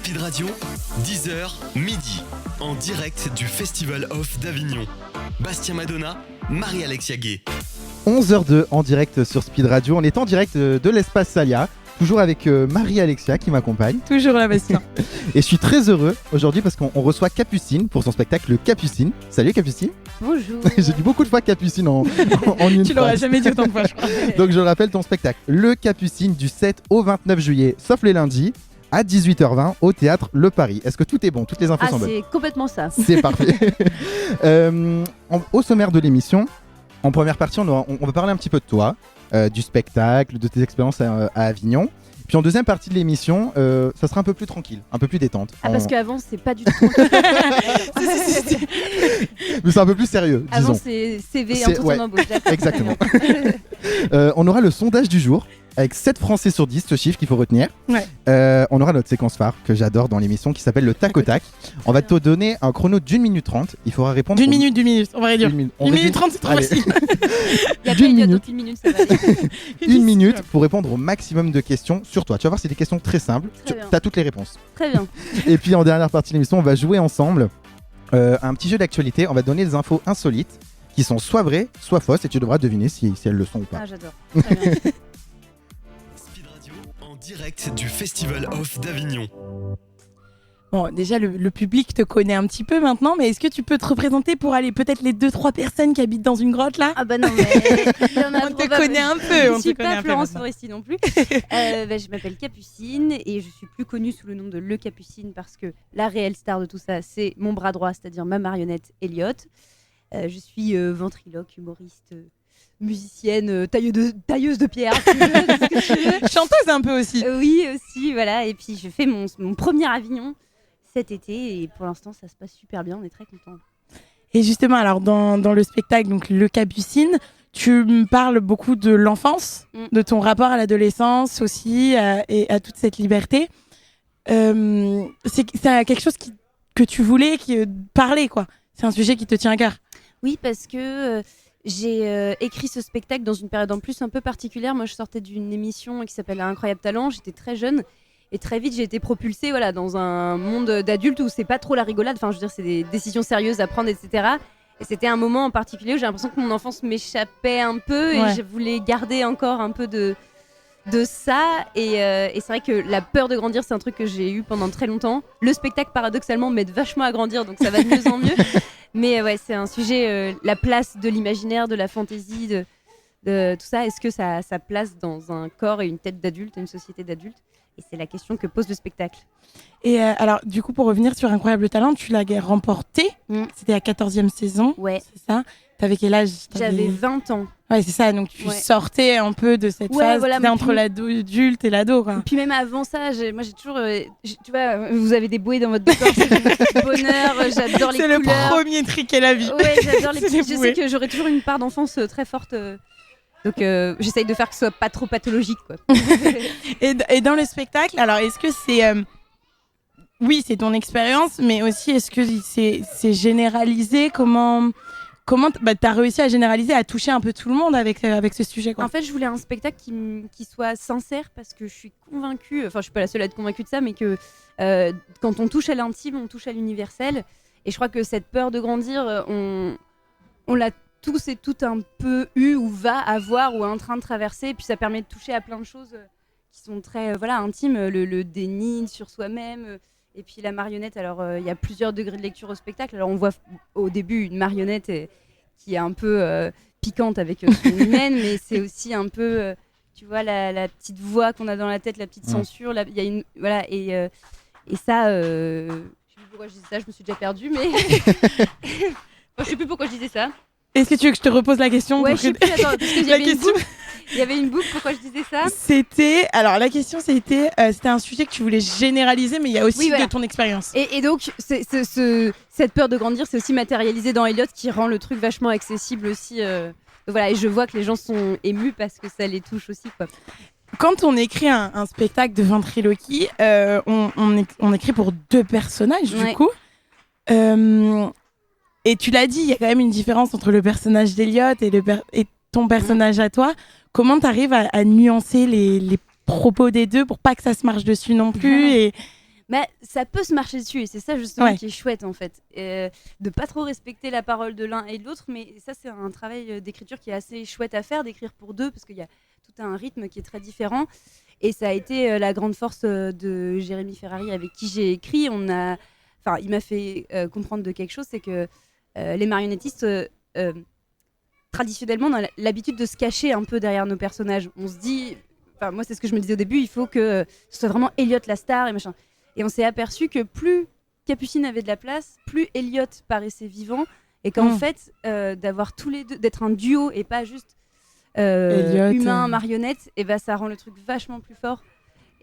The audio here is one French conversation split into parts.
Speed Radio, 10h, midi, en direct du Festival Off d'Avignon. Bastien Madonna, Marie-Alexia Gué. 11h02 en direct sur Speed Radio. On est en direct de l'espace Salia, toujours avec Marie-Alexia qui m'accompagne. Toujours la Bastien. Et je suis très heureux aujourd'hui parce qu'on reçoit Capucine pour son spectacle Capucine. Salut Capucine. Bonjour. J'ai dit beaucoup de fois Capucine en une Tu l'auras phrase. jamais dit autant de fois, je crois. Donc je rappelle ton spectacle, Le Capucine, du 7 au 29 juillet, sauf les lundis, à 18h20 au théâtre Le Paris. Est-ce que tout est bon? Toutes les infos sont bonnes? C'est complètement ça. C'est parfait. Au sommaire de l'émission, en première partie, on va parler un petit peu de toi, du spectacle, de tes expériences à Avignon. Puis en deuxième partie de l'émission, ça sera un peu plus tranquille, un peu plus détente. Parce qu'avant, c'est pas du tout. Mais c'est un peu plus sérieux, disons. Avant, c'est CV, entretien d'embauche. Exactement. On aura le sondage du jour avec 7 Français sur 10, ce chiffre qu'il faut retenir. Ouais. On aura notre séquence phare que j'adore dans l'émission qui s'appelle le tac au tac. On va te donner un chrono d'1 minute 30. Il faudra répondre. D'une minute, on va réduire. 1 minute 30, c'est trop Allez. facile. Il y a pas D'une une minute. donc 1 minute, ça va aller. Une minute pour répondre au maximum de questions sur toi. Tu vas voir, c'est des questions très simples. Très Tu bien. as toutes les réponses. Très bien. Et puis en dernière partie de l'émission, on va jouer ensemble un petit jeu d'actualité. On va donner des infos insolites qui sont soit vraies, soit fausses, et tu devras deviner si elles le sont ou pas. Ah, j'adore. Très bien. Speed Radio, en direct du Festival Off d'Avignon. Bon, déjà, le public te connaît un petit peu maintenant, mais est-ce que tu peux te représenter pour aller peut-être les 2-3 personnes qui habitent dans une grotte là? Ah bah non, mais il y en a On te connaît un peu. Je on suis te connaît pas un peu Florence maintenant. Foresti non plus. Je m'appelle Capucine et je suis plus connue sous le nom de Le Capucine parce que la réelle star de tout ça, c'est mon bras droit, c'est-à-dire ma marionnette Elliot. Je suis ventriloque, humoriste, musicienne, tailleuse de pierre. si tu veux, tout ce que tu veux. Chanteuse un peu aussi. Oui, aussi, voilà. Et puis je fais mon premier Avignon cet été et pour l'instant ça se passe super bien, on est très contents. Et justement, alors dans le spectacle, donc Le Capucine, tu me parles beaucoup de l'enfance, de ton rapport à l'adolescence aussi et à toute cette liberté. C'est quelque chose que tu voulais parler, quoi. C'est un sujet qui te tient à cœur. Oui, parce que j'ai écrit ce spectacle dans une période en plus un peu particulière. Moi, je sortais d'une émission qui s'appelle Incroyable Talent. J'étais très jeune et très vite, j'ai été propulsée dans un monde d'adultes où c'est pas trop la rigolade. Enfin, je veux dire, c'est des décisions sérieuses à prendre, etc. Et c'était un moment en particulier où j'ai l'impression que mon enfance m'échappait un peu et je voulais garder encore un peu de ça. Et c'est vrai que la peur de grandir, c'est un truc que j'ai eu pendant très longtemps. Le spectacle, paradoxalement, m'aide vachement à grandir, donc ça va de mieux en mieux. Mais ouais, c'est un sujet, la place de l'imaginaire, de la fantaisie, de tout ça. Est-ce que ça a sa place dans un corps et une tête d'adulte, une société d'adultes? Et c'est la question que pose le spectacle. Et alors, du coup, pour revenir sur Incroyable Talent, tu l'as remporté. C'était la 14e saison. Ouais. C'est ça. T'avais quel âge? J'avais 20 ans. Ouais, c'est ça. Donc, tu sortais un peu de cette phase entre l'adulte et l'ado, quoi. Et puis même avant ça, moi j'ai toujours... tu vois, vous avez des bouées dans votre décor, c'est du bonheur, j'adore les c'est couleurs. C'est le premier tri qu'est la vie. Ouais, j'adore les petits... Je bouées. sais que j'aurai toujours une part d'enfance très forte. Donc j'essaye de faire que ce soit pas trop pathologique, quoi. Et dans le spectacle, alors est-ce que c'est... Oui, c'est ton expérience, mais aussi est-ce que c'est généralisé? Comment t'as réussi à généraliser, à toucher un peu tout le monde avec ce sujet, quoi? En fait, je voulais un spectacle qui soit sincère parce que je suis convaincue, enfin je suis pas la seule à être convaincue de ça, mais que quand on touche à l'intime, on touche à l'universel. Et je crois que cette peur de grandir, on l'a tous et toutes un peu eu ou va avoir ou est en train de traverser. Et puis ça permet de toucher à plein de choses qui sont très intimes, le déni sur soi-même. Et puis la marionnette, alors il y a plusieurs degrés de lecture au spectacle. Alors on voit au début une marionnette qui est un peu piquante avec son humaine, mais c'est aussi un peu, tu vois, la petite voix qu'on a dans la tête, la petite censure. Il y a une, voilà, et ça, je sais plus pourquoi je disais ça, je me suis déjà perdue, mais je sais plus pourquoi je disais ça. Est-ce que tu veux que je te repose la question? Ouais, je sais plus, attends, parce qu'il y avait une boucle. Il y avait une boucle, pourquoi je disais ça? Alors la question c'était un sujet que tu voulais généraliser, mais il y a aussi de ton expérience. Et donc cette peur de grandir, c'est aussi matérialisé dans Elliot, qui rend le truc vachement accessible aussi. Voilà, et je vois que les gens sont émus parce que ça les touche aussi, quoi. Quand on écrit un spectacle de ventriloquie, on écrit pour 2 personnages du coup. Et tu l'as dit, il y a quand même une différence entre le personnage d'Elliot et ton personnage à toi. Comment tu arrives à nuancer les propos des deux pour pas que ça se marche dessus non plus Mais ça peut se marcher dessus et c'est ça justement Ouais. qui est chouette en fait. De pas trop respecter la parole de l'un et de l'autre, mais ça c'est un travail d'écriture qui est assez chouette à faire, d'écrire pour deux parce qu'il y a tout un rythme qui est très différent. Et ça a été la grande force de Jérémy Ferrari avec qui j'ai écrit. Il m'a fait comprendre de quelque chose, c'est que les marionnettistes, traditionnellement, on a l'habitude de se cacher un peu derrière nos personnages. On se dit, moi c'est ce que je me disais au début, il faut que ce soit vraiment Elliot la star et machin. Et on s'est aperçu que plus Capucine avait de la place, plus Elliot paraissait vivant. Et qu'en fait, d'avoir tous les deux, d'être un duo et pas juste Elliot, humain, marionnette, et ça rend le truc vachement plus fort.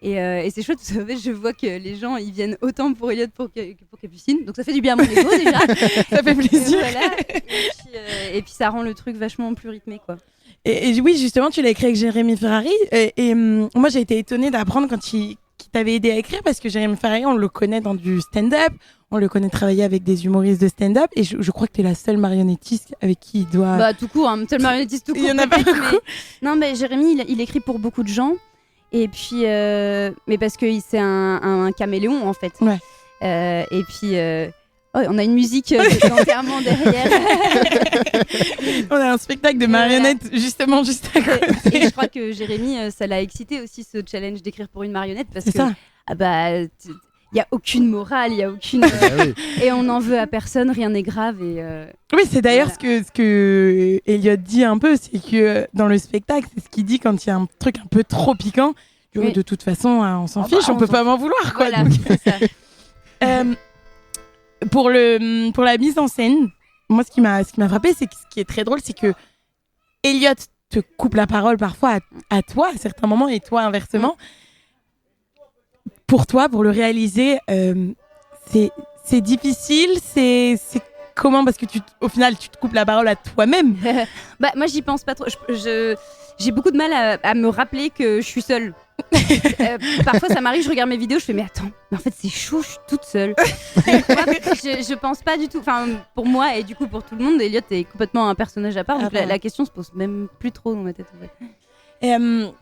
Et c'est chouette, vous savez, je vois que les gens ils viennent autant pour Elliot que pour Capucine, donc ça fait du bien à mon ego déjà. Ça fait plaisir. Voilà. Et puis ça rend le truc vachement plus rythmé, quoi. Et oui, justement, tu l'as écrit avec Jérémy Ferrari. Moi, j'ai été étonnée d'apprendre qu'il t'avait aidé à écrire parce que Jérémy Ferrari, on le connaît dans du stand-up, on le connaît travailler avec des humoristes de stand-up. Et je crois que tu es la seule marionnettiste avec qui il doit. Tout court, un seul marionnettiste tout court. Il y en a pas beaucoup. Non, mais Jérémy, il écrit pour beaucoup de gens. Et puis, mais parce que c'est un caméléon en fait. Ouais. Et puis, on a une musique d'enterrement derrière. On a un spectacle de marionnettes justement juste à côté. Et je crois que Jérémy, ça l'a excité aussi ce challenge d'écrire pour une marionnette parce C'est que ça. il y a aucune morale, il y a aucune et on n'en veut à personne, rien n'est grave et Oui, c'est d'ailleurs Voilà. ce que Elliot dit un peu, c'est que dans le spectacle, c'est ce qu'il dit quand il y a un truc un peu trop piquant. Oui. De toute façon, on s'en fiche, on peut pas m'en vouloir, quoi. voilà, Donc, c'est ça. pour la mise en scène, moi, ce qui m'a frappé, c'est que ce qui est très drôle, c'est que Elliot te coupe la parole parfois à toi, à certains moments, et toi, inversement. Pour toi, pour le réaliser, c'est difficile, c'est comment? Parce que au final, tu te coupes la parole à toi-même. Moi, j'y pense pas trop. J'ai beaucoup de mal à me rappeler que je suis seule. Parfois, ça m'arrive, je regarde mes vidéos, je fais mais attends, mais en fait c'est chaud, je suis toute seule. Je pense pas du tout. Enfin, pour moi et du coup pour tout le monde, Elliot est complètement un personnage à part. Donc la question se pose même plus trop dans ma tête. En fait.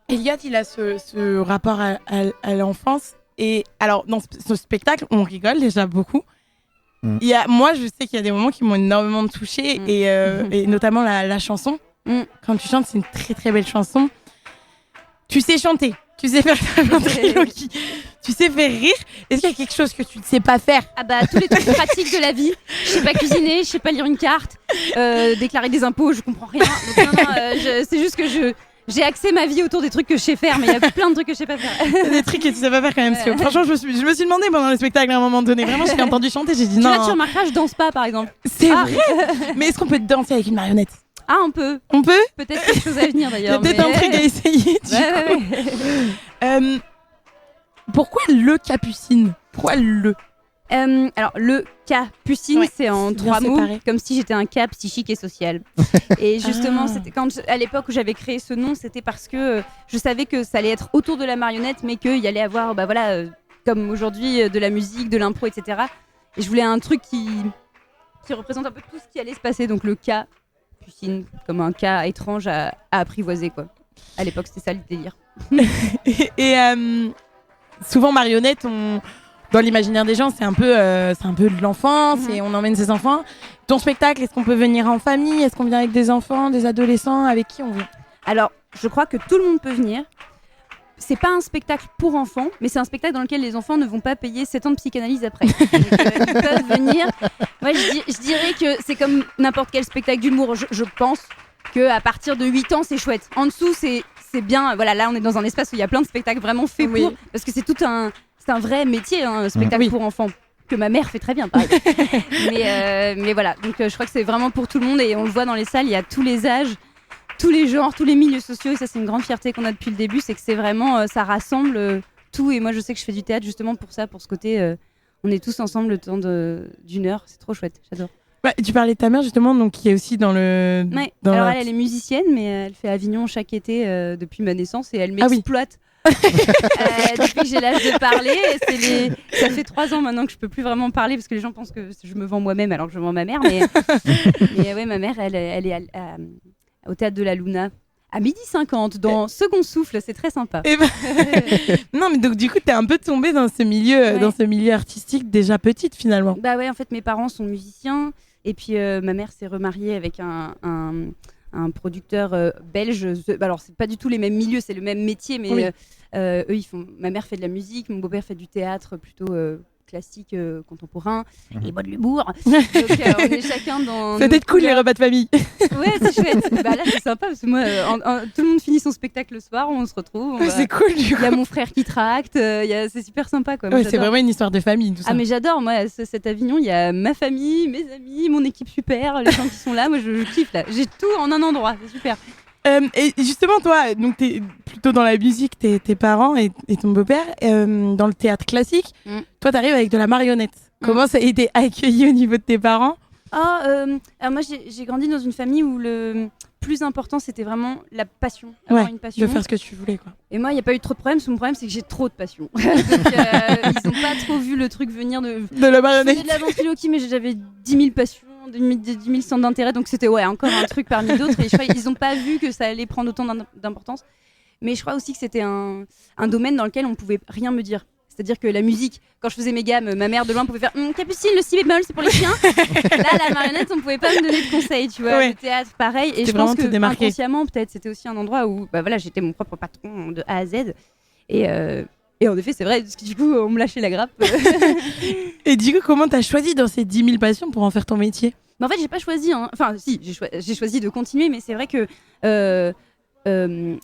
Elliot, il a ce rapport à l'enfance. Et alors, dans ce spectacle, on rigole déjà beaucoup. Moi, je sais qu'il y a des moments qui m'ont énormément touchée, et notamment la chanson. Quand tu chantes, c'est une très très belle chanson. Tu sais chanter, tu sais faire ta ventriloquie, tu sais faire rire. Est-ce qu'il y a quelque chose que tu ne sais pas faire? Tous les trucs pratiques de la vie. Je sais pas cuisiner, je sais pas lire une carte, déclarer des impôts, je comprends rien. Donc, non, c'est juste que j'ai axé ma vie autour des trucs que je sais faire, mais il y a plein de trucs que je sais pas faire. Il y a des trucs que tu sais pas faire quand même. Parce que, franchement, je me suis demandé pendant le spectacle à un moment donné. Vraiment, j'ai entendu chanter, j'ai dit non. Tu remarqueras, je danse pas par exemple. C'est vrai. Mais est-ce qu'on peut danser avec une marionnette? On peut. On peut? Peut-être quelque chose à venir Il y d'ailleurs. a peut-être un truc à essayer. Pourquoi le Capucine? Pourquoi le? Alors, le Capucine, c'est en c'est bien 3 mots, séparé. comme si j'étais un cas psychique et social. Et justement, c'était à l'époque où j'avais créé ce nom, c'était parce que je savais que ça allait être autour de la marionnette, mais qu'il y allait avoir, comme aujourd'hui, de la musique, de l'impro, etc. Et je voulais un truc qui représente un peu tout ce qui allait se passer, donc le Capucine, comme un cas étrange à apprivoiser, quoi. À l'époque, c'était ça le délire. Et souvent, marionnette, dans l'imaginaire des gens, c'est un peu de l'enfance, et on emmène ses enfants. Ton spectacle, est-ce qu'on peut venir en famille? Est-ce qu'on vient avec des enfants, des adolescents? Avec qui on vient? Alors, je crois que tout le monde peut venir. C'est pas un spectacle pour enfants, mais c'est un spectacle dans lequel les enfants ne vont pas payer 7 ans de psychanalyse après. Donc, ils peuvent venir. Moi, je dirais que c'est comme n'importe quel spectacle d'humour. Je pense qu'à partir de 8 ans, c'est chouette. En dessous, c'est bien. Voilà, là, on est dans un espace où il y a plein de spectacles vraiment faits pour. Parce que c'est un vrai métier, un spectacle pour enfants. Que ma mère fait très bien, par exemple. mais voilà, donc je crois que c'est vraiment pour tout le monde et on le voit dans les salles, il y a tous les âges, tous les genres, tous les milieux sociaux, et ça c'est une grande fierté qu'on a depuis le début, c'est que c'est vraiment, ça rassemble tout, et moi je sais que je fais du théâtre justement pour ça, pour ce côté, on est tous ensemble le temps d'une heure, c'est trop chouette, j'adore. Ouais, tu parlais de ta mère justement, donc qui est aussi dans le... Ouais. Alors elle est musicienne, mais elle fait Avignon chaque été depuis ma naissance, et elle m'exploite. Depuis que j'ai l'âge de parler, ça fait 3 ans maintenant que je peux plus vraiment parler parce que les gens pensent que je me vends moi-même alors que je vends ma mère, mais ouais, ma mère elle est au théâtre de la Luna à 12h50 dans Second Souffle, c'est très sympa. Et ben... non, mais donc du coup, t'es un peu tombée dans ce milieu artistique déjà petite finalement. Bah ouais, en fait, mes parents sont musiciens et puis ma mère s'est remariée avec un producteur belge. Alors, c'est pas du tout les mêmes milieux, c'est le même métier, mais eux, ma mère fait de la musique, mon beau-père fait du théâtre plutôt classique, contemporain, et moi de l'humour. Donc, on est chacun dans. Ça doit être cool les repas de famille. Ouais, c'est chouette. Bah là, c'est sympa parce que moi, tout le monde finit son spectacle le soir, on se retrouve. C'est cool du coup. Il y a mon frère qui tracte, c'est super sympa quoi. Moi, c'est vraiment une histoire de famille tout ça. Ah, mais j'adore, moi, cet Avignon, il y a ma famille, mes amis, mon équipe super, les gens qui sont là, moi je kiffe là. J'ai tout en un endroit, c'est super. Et justement, toi, donc t'es plutôt dans la musique, tes parents et ton beau-père, dans le théâtre classique. Toi, t'arrives avec de la marionnette. Comment ça a été accueilli au niveau de tes parents ? Alors moi, j'ai grandi dans une famille où le plus important, c'était vraiment la passion. Avoir une passion. De faire ce que tu voulais, quoi. Et moi, il n'y a pas eu trop de problèmes. Mon problème, c'est que j'ai trop de passion. Donc, ils n'ont pas trop vu le truc venir de la marionnette. Je faisais de la ventriloquie, mais j'avais 10 000 passions. 10 000 centres d'intérêt, donc c'était encore un truc parmi d'autres. Et je crois qu'ils n'ont pas vu que ça allait prendre autant d'importance. Mais je crois aussi que c'était un domaine dans lequel on ne pouvait rien me dire. C'est-à-dire que la musique, quand je faisais mes gammes, ma mère de loin pouvait faire Capucine, le si bémol, c'est pour les chiens. Là, la marionnette, on ne pouvait pas me donner de conseils, tu vois. Le théâtre, pareil. Et je pense que inconsciemment, peut-être, c'était aussi un endroit où j'étais mon propre patron de A à Z. Et en effet, c'est vrai, parce que du coup, on me lâchait la grappe. Et du coup, comment t'as choisi dans ces 10 000 passions pour en faire ton métier ? Mais en fait, j'ai pas choisi. Enfin, si, j'ai choisi de continuer, mais c'est vrai que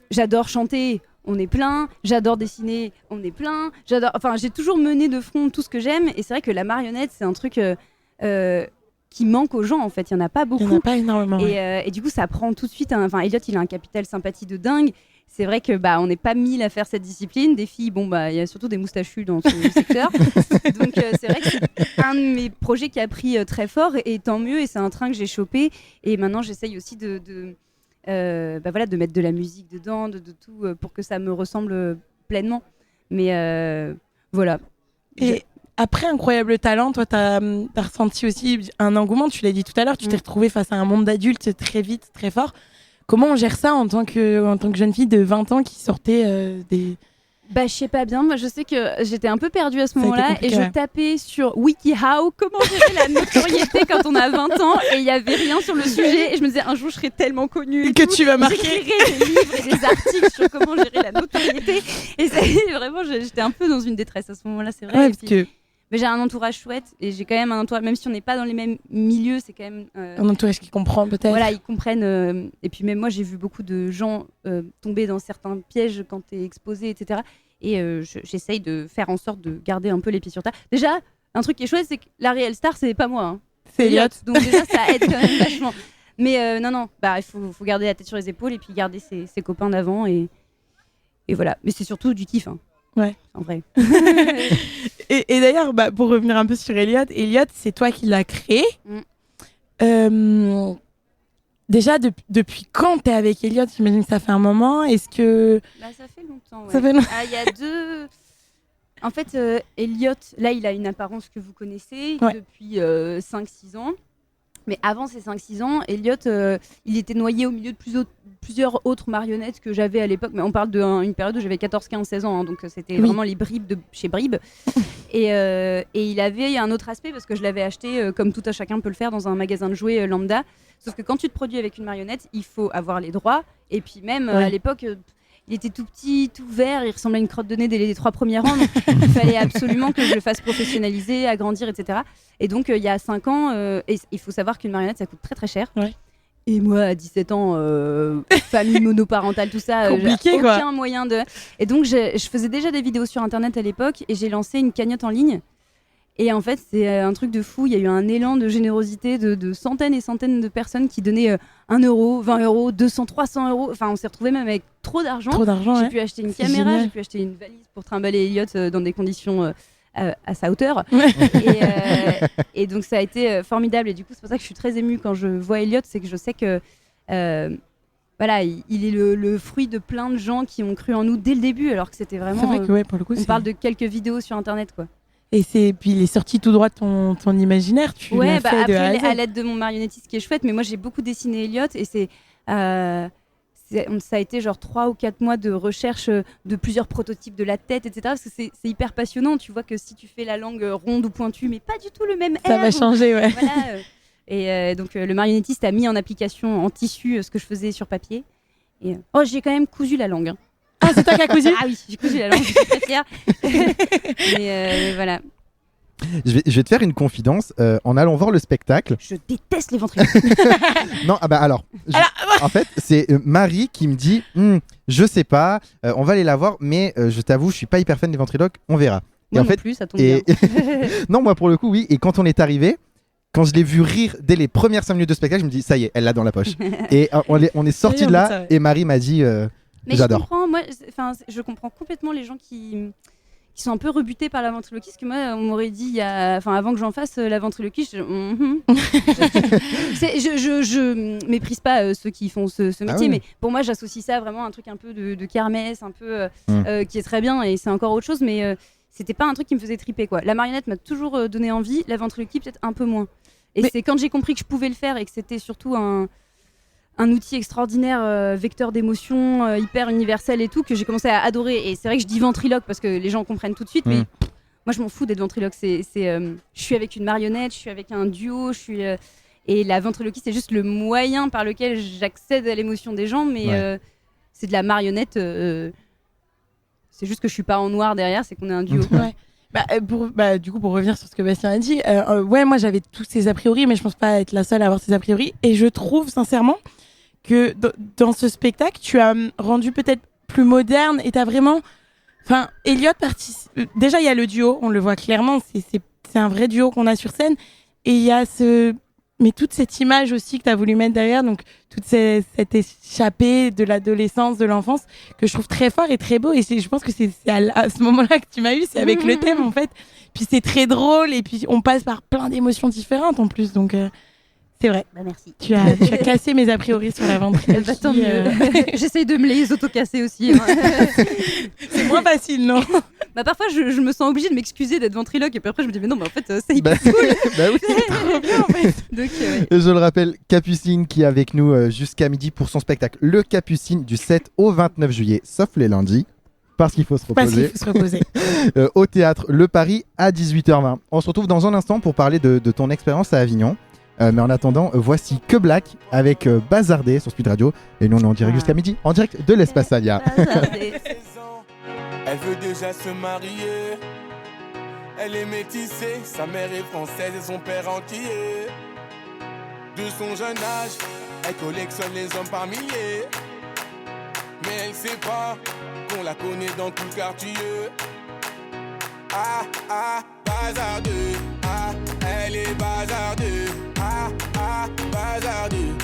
j'adore chanter, on est plein. J'adore dessiner, on est plein. Enfin, j'ai toujours mené de front tout ce que j'aime. Et c'est vrai que la marionnette, c'est un truc qui manque aux gens, en fait. Il y en a pas beaucoup. Il y en a pas énormément. Et du coup, ça prend tout de suite. Elliot, il a un capital sympathie de dingue. C'est vrai que on n'est pas 1000 à faire cette discipline. Des filles, il y a surtout des moustachus dans ce secteur. Donc c'est vrai que c'est un de mes projets qui a pris très fort et tant mieux. Et c'est un train que j'ai chopé. Et maintenant j'essaye aussi de mettre de la musique dedans, de tout pour que ça me ressemble pleinement. Mais voilà. Et après Incroyable Talent, toi t'as ressenti aussi un engouement. Tu l'as dit tout à l'heure. Tu t'es retrouvée face à un monde d'adultes très vite, très fort. Comment on gère ça en tant que jeune fille de 20 ans qui sortait des... Je sais pas bien. Moi, je sais que j'étais un peu perdue à ce moment-là et je tapais sur WikiHow comment gérer la notoriété quand on a 20 ans et il y avait rien sur le sujet et je me disais un jour je serai tellement connue que tu vas marquer. J'écrirai des livres et des articles sur comment gérer la notoriété et vraiment j'étais un peu dans une détresse à ce moment-là, c'est vrai. Mais j'ai un entourage chouette et j'ai quand même un entourage, même si on n'est pas dans les mêmes milieux, c'est quand même... un entourage qui comprend peut-être. Voilà, ils comprennent. Et puis même moi, j'ai vu beaucoup de gens tomber dans certains pièges quand t'es exposé, etc. Et j'essaye de faire en sorte de garder un peu les pieds sur terre. Déjà, un truc qui est chouette, c'est que la réelle star, c'est pas moi. Hein. C'est Elliot. Donc déjà, ça aide quand même vachement. Mais non, il faut garder la tête sur les épaules et puis garder ses copains d'avant. Et voilà. Mais c'est surtout du kiff. Hein. Ouais. En vrai. et d'ailleurs, pour revenir un peu sur Elliot, c'est toi qui l'as créé. Déjà, depuis quand t'es avec Elliot ? J'imagine que ça fait un moment. Est-ce que... ça fait longtemps, ouais. Ça fait longtemps. Il y a deux... En fait, Elliot, là, il a une apparence que vous connaissez depuis 5-6 ans. Mais avant ces 5-6 ans, Elliot, il était noyé au milieu de plusieurs autres marionnettes que j'avais à l'époque. Mais on parle d'une période où j'avais 14, 15, 16 ans. Hein, donc c'était vraiment les bribes de chez Bribes. Et il avait un autre aspect parce que je l'avais acheté, comme tout un chacun peut le faire, dans un magasin de jouets lambda. Sauf que quand tu te produis avec une marionnette, il faut avoir les droits. Et puis même, à l'époque... il était tout petit, tout vert, il ressemblait à une crotte de nez dès les 3 premiers rangs. Donc il fallait absolument que je le fasse professionnaliser, agrandir, etc. Et donc il y a 5 ans, et il faut savoir qu'une marionnette ça coûte très très cher. Ouais. Et moi à 17 ans, famille monoparentale, tout ça, compliqué, aucun moyen de... Et donc je faisais déjà des vidéos sur internet à l'époque et j'ai lancé une cagnotte en ligne. Et en fait, c'est un truc de fou. Il y a eu un élan de générosité de centaines et centaines de personnes qui donnaient 1 euro, 20 euros, 200, 300 euros. Enfin, on s'est retrouvés même avec trop d'argent. J'ai pu acheter une caméra, génial. J'ai pu acheter une valise pour trimballer Elliot dans des conditions à sa hauteur. Et donc, ça a été formidable. Et du coup, c'est pour ça que je suis très émue quand je vois Elliot. C'est que je sais que voilà, il est le fruit de plein de gens qui ont cru en nous dès le début. Alors que c'était vraiment... C'est vrai que, pour le coup, on parle de quelques vidéos sur Internet, quoi. Et puis il est sorti tout droit de ton imaginaire, tu l'as fait après, de A à Z. À l'aide de mon marionnettiste qui est chouette, mais moi j'ai beaucoup dessiné Elliot et ça a été genre 3 ou 4 mois de recherche de plusieurs prototypes de la tête, etc. Parce que c'est hyper passionnant. Tu vois que si tu fais la langue ronde ou pointue, mais pas du tout le même Ça air, va changer, ouais. Voilà, donc le marionnettiste a mis en application en tissu ce que je faisais sur papier. Et, j'ai quand même cousu la langue. Hein. Ah, c'est toi qui as cousu? Ah oui, j'ai cousu la langue, je suis très fière. mais voilà. Je vais te faire une confidence. En allant voir le spectacle. Je déteste les ventriloques. Non, alors. En fait, c'est Marie qui me dit je sais pas, on va aller la voir, mais je t'avoue, je suis pas hyper fan des ventriloques, on verra. Moi et en non fait, plus, ça tombe bien. Non, moi pour le coup, oui. Et quand on est arrivé, quand je l'ai vu rire dès les premières 5 minutes de spectacle, je me dis ça y est, elle l'a dans la poche. Et on est sorti de là, ça, ouais. et Marie m'a dit Mais j'adore. je comprends complètement les gens qui sont un peu rebutés par la ventriloquie, parce que moi, on m'aurait dit, avant que j'en fasse la ventriloquie, je méprise pas ceux qui font ce métier, oui. mais pour moi, j'associe ça vraiment à un truc un peu de kermesse, un peu qui est très bien, et c'est encore autre chose, mais c'était pas un truc qui me faisait triper, quoi. La marionnette m'a toujours donné envie, la ventriloquie peut-être un peu moins. Et c'est quand j'ai compris que je pouvais le faire et que c'était surtout un outil extraordinaire, vecteur d'émotion, hyper universel et tout, que j'ai commencé à adorer. Et c'est vrai que je dis ventriloque parce que les gens comprennent tout de suite, mais moi je m'en fous d'être ventriloque. Je suis avec une marionnette, je suis avec un duo, et la ventriloquie c'est juste le moyen par lequel j'accède à l'émotion des gens, mais c'est de la marionnette. C'est juste que je suis pas en noir derrière, c'est qu'on est un duo. Ouais. Du coup, pour revenir sur ce que Bastien a dit, moi j'avais tous ces a priori, mais je pense pas être la seule à avoir ces a priori. Et je trouve sincèrement que dans ce spectacle, tu as rendu peut-être plus moderne et t'as vraiment... Enfin, Elliot déjà, il y a le duo, on le voit clairement, c'est un vrai duo qu'on a sur scène. Et il y a mais toute cette image aussi que tu as voulu mettre derrière, donc toute cette échappée de l'adolescence, de l'enfance, que je trouve très fort et très beau. Et je pense que c'est à ce moment-là que tu m'as eu, c'est avec le thème en fait. Puis c'est très drôle et puis on passe par plein d'émotions différentes en plus, donc c'est vrai. Bah merci. Tu as cassé mes a priori sur la ventriloquie. Bah, tant mieux. J'essaye de me les auto-casser aussi. Hein. C'est moins facile, non? Bah parfois je me sens obligée de m'excuser d'être ventriloque et puis après je me dis mais non mais en fait c'est hyper cool. Oui. C'est trop bien en fait. Donc, Je le rappelle, Capucine qui est avec nous jusqu'à midi pour son spectacle Le Capucine du 7 au 29 juillet, sauf les lundis, parce qu'il faut se reposer. Au théâtre Le Paris à 18h20. On se retrouve dans un instant pour parler de ton expérience à Avignon. Mais en attendant, voici Que Black avec Bazardé sur Speed Radio. Et nous on est en direct jusqu'à midi, en direct de l'Espace Alia. Elle veut déjà se marier. Elle est métissée, sa mère est française et son père antillais. De son jeune âge, elle collectionne les hommes par milliers. Mais elle sait pas qu'on la connaît dans tout le quartier. Bazardeux, elle est bazardeux. Bazardeux,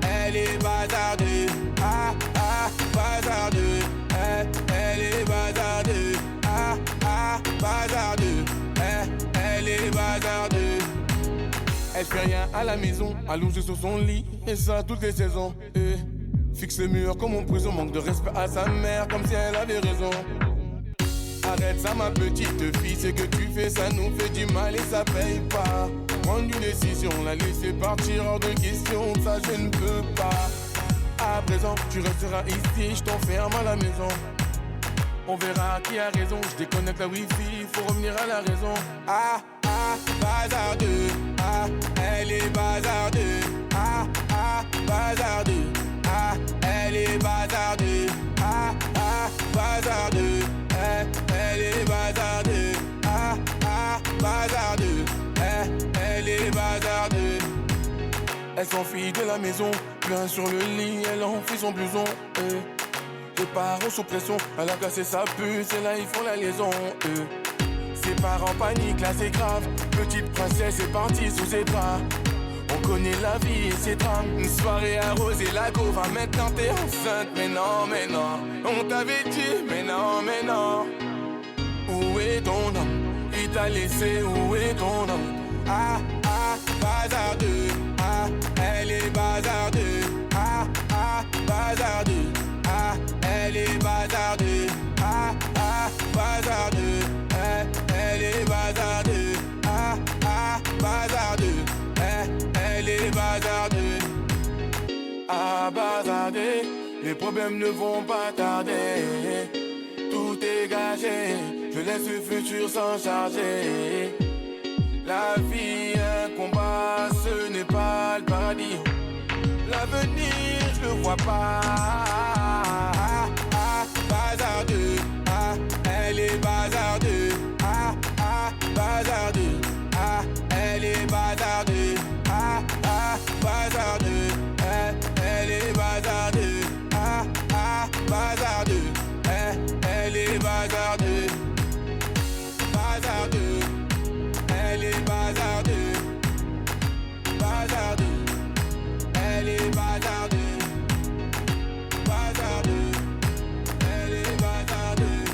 elle est bazardeux. Bazardeux, elle est bazardeux. Bazardeux, elle est bazardeux. Elle fait rien à la maison, allongée sur son lit, et ça toutes les saisons. Fixe le mur comme en prison, manque de respect à sa mère, comme si elle avait raison. Arrête ça ma petite fille, ce que tu fais ça nous fait du mal et ça paye pas. Prendre une décision, la laisser partir hors de question, ça je ne peux pas. À présent, tu resteras ici, je t'enferme à la maison. On verra qui a raison, je déconnecte la wifi, faut revenir à la raison. Bazardeux, elle est bazardeux. Bazardeux, elle est bazardeux. Bazardeux, elle est bazardeux. Bazardeux, elle est bazardeux. Elle s'enfuit de la maison, plein sur le lit, elle enfuit son blouson. Les parents sous pression, elle a cassé sa puce et là ils font la liaison. Ses parents paniquent, là c'est grave. Petite princesse est partie sous ses bras. On connaît la vie et ses drames. Une soirée arrosée, la go va maintenant t'es enceinte. Mais non, mais non, on t'avait dit, mais non, mais non. Où est ton homme? Il t'a laissé, où est ton homme? Bazardeux, elle est bazardeux. Bazardeux, elle est bazardeux. Bazardeux, elle est bazardeux. Bazardeux, elle est bazardeux. Bazardeux, les problèmes ne vont pas tarder. Tout est gâché, je laisse le futur s'en charger. La vie, un combat, ce n'est pas le paradis. L'avenir, je le vois pas. Bazardeux, elle est bazardeux. Bazardeux, elle est bazardeux. Bazardeux, elle est bazardeux. Bazardeux, elle est bazardeux. Bazardeux, elle est bazardeux. Bazardeux, elle est bazardeux. Bazardeux, elle est bazardeux.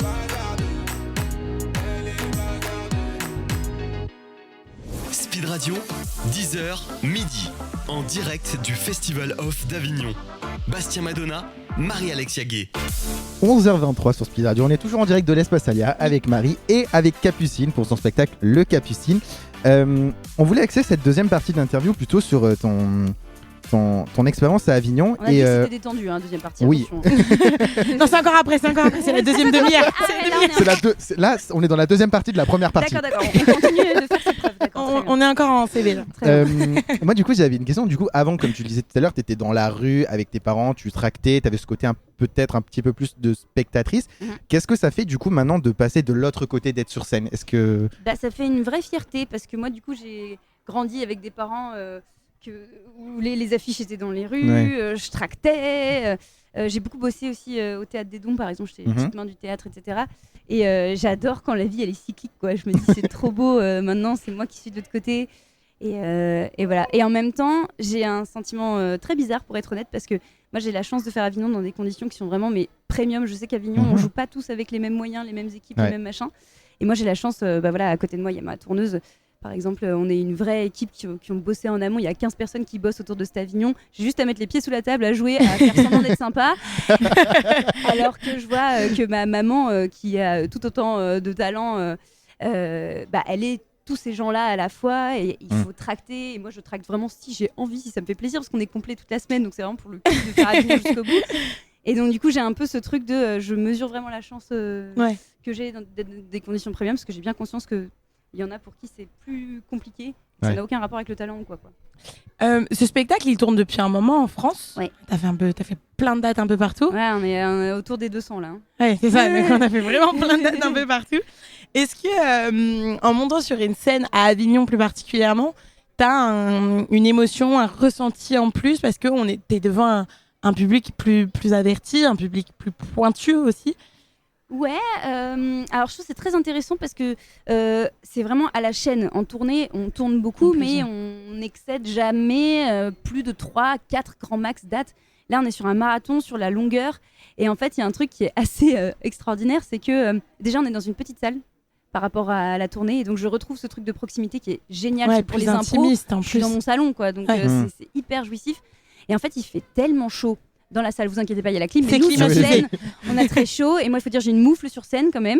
Bazardeux, elle est bazardeux. Speed Radio, 10h, midi, en direct du Festival Off d'Avignon. Bastien Madonna, Marie-Alexia Gay. 11h23 sur Speed Radio. On est toujours en direct de l'Espace Alia avec Marie et avec Capucine pour son spectacle Le Capucine. On voulait axer cette deuxième partie de l'interview plutôt sur ton expérience à Avignon. On a dit que c'était détendu, deuxième partie. Oui. Non, c'est encore après, c'est la deuxième demi-heure. Là, on est dans la deuxième partie de la première partie. D'accord, on continue de faire ses preuves. On est encore en CV là. Moi, du coup, j'avais une question. Du coup, avant, comme tu le disais tout à l'heure, tu étais dans la rue avec tes parents, tu tractais, tu avais ce côté peut-être un petit peu plus de spectatrice. Qu'est-ce que ça fait du coup maintenant de passer de l'autre côté, d'être sur scène? Est-ce que ça fait une vraie fierté parce que moi, du coup, j'ai grandi avec des parents où les affiches étaient dans les rues, je tractais. J'ai beaucoup bossé aussi au Théâtre des Dons, par exemple, j'étais petite main du théâtre, etc. Et j'adore quand la vie elle est cyclique, quoi. Je me dis c'est trop beau, maintenant c'est moi qui suis de l'autre côté. Et voilà. Et en même temps, j'ai un sentiment très bizarre, pour être honnête, parce que moi j'ai la chance de faire Avignon dans des conditions qui sont vraiment premium. Je sais qu'Avignon, on joue pas tous avec les mêmes moyens, les mêmes équipes, les mêmes machins. Et moi j'ai la chance, à côté de moi il y a ma tourneuse. Par exemple, on est une vraie équipe qui ont bossé en amont. Il y a 15 personnes qui bossent autour de cet Avignon. J'ai juste à mettre les pieds sous la table, à jouer, à faire semblant d'être sympa. Alors que je vois que ma maman, qui a tout autant de talent, elle est tous ces gens-là à la fois. Et il faut tracter. Et moi, je tracte vraiment si j'ai envie, si ça me fait plaisir, parce qu'on est complet toute la semaine. Donc, c'est vraiment pour le coup de faire Avignon jusqu'au bout. Et donc, du coup, j'ai un peu ce truc de... je mesure vraiment la chance que j'ai dans des conditions premium, parce que j'ai bien conscience que il y en a pour qui c'est plus compliqué. Ça n'a aucun rapport avec le talent ou quoi. Ce spectacle, il tourne depuis un moment en France. Ouais. T'as fait plein de dates un peu partout. Ouais, on est autour des 200 là. Ouais, c'est ça. Donc on a fait vraiment plein de dates un peu partout. Est-ce que, en montant sur une scène à Avignon plus particulièrement, t'as une émotion, un ressenti en plus parce que t'es devant un public plus averti, un public plus pointu aussi? Ouais, alors je trouve que c'est très intéressant parce que c'est vraiment à la chaîne. En tournée, on tourne beaucoup, mais on n'excède jamais plus de 3-4 grands max dates. Là, on est sur un marathon, sur la longueur. Et en fait, il y a un truc qui est assez extraordinaire, c'est que déjà, on est dans une petite salle par rapport à la tournée. Et donc, je retrouve ce truc de proximité qui est génial pour les impros. Je suis dans mon salon, quoi. Donc, c'est hyper jouissif. Et en fait, il fait tellement chaud dans la salle, vous inquiétez pas, il y a la clim. Mais nous, sur scène, on a très chaud. Et moi, il faut dire, j'ai une moufle sur scène quand même.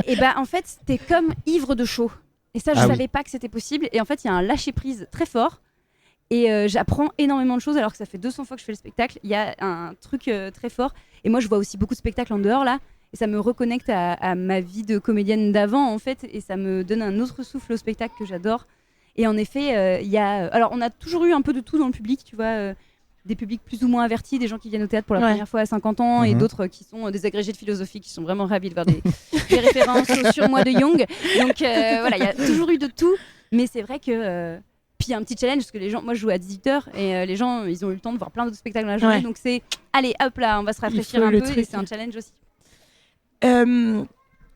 Et en fait, t'es comme ivre de chaud. Et ça, je savais pas que c'était possible. Et en fait, il y a un lâcher-prise très fort. Et j'apprends énormément de choses alors que ça fait 200 fois que je fais le spectacle. Il y a un truc très fort. Et moi, je vois aussi beaucoup de spectacles en dehors là. Et ça me reconnecte à ma vie de comédienne d'avant en fait. Et ça me donne un autre souffle au spectacle que j'adore. Et en effet, il y a... Alors, on a toujours eu un peu de tout dans le public, tu vois. Des publics plus ou moins avertis, des gens qui viennent au théâtre pour la première fois à 50 ans et d'autres qui sont des agrégés de philosophie qui sont vraiment ravis de voir des références sur moi de Jung. Donc voilà, il y a toujours eu de tout. Mais c'est vrai que... Puis il y a un petit challenge parce que les gens, moi je joue à 18h et les gens ils ont eu le temps de voir plein d'autres spectacles dans la journée. Donc c'est, allez hop là, on va se rafraîchir un peu et c'est un challenge aussi.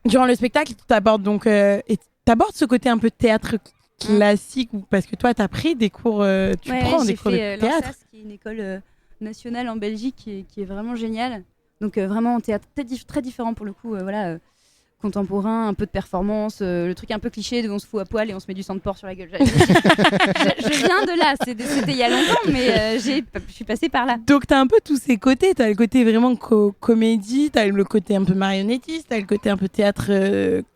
Durant le spectacle, tu abordes ce côté un peu théâtre classique parce que toi tu as pris des cours, prends des cours de théâtre. L'ANSAS, qui est une école nationale en Belgique qui est vraiment géniale. Donc vraiment un théâtre très différent pour le coup, contemporain, un peu de performance, le truc un peu cliché de on se fout à poil et on se met du sang de porc sur la gueule. Je viens de là, c'était il y a longtemps, mais je suis passée par là. Donc t'as un peu tous ces côtés, t'as le côté vraiment comédie, t'as le côté un peu marionnettiste, t'as le côté un peu théâtre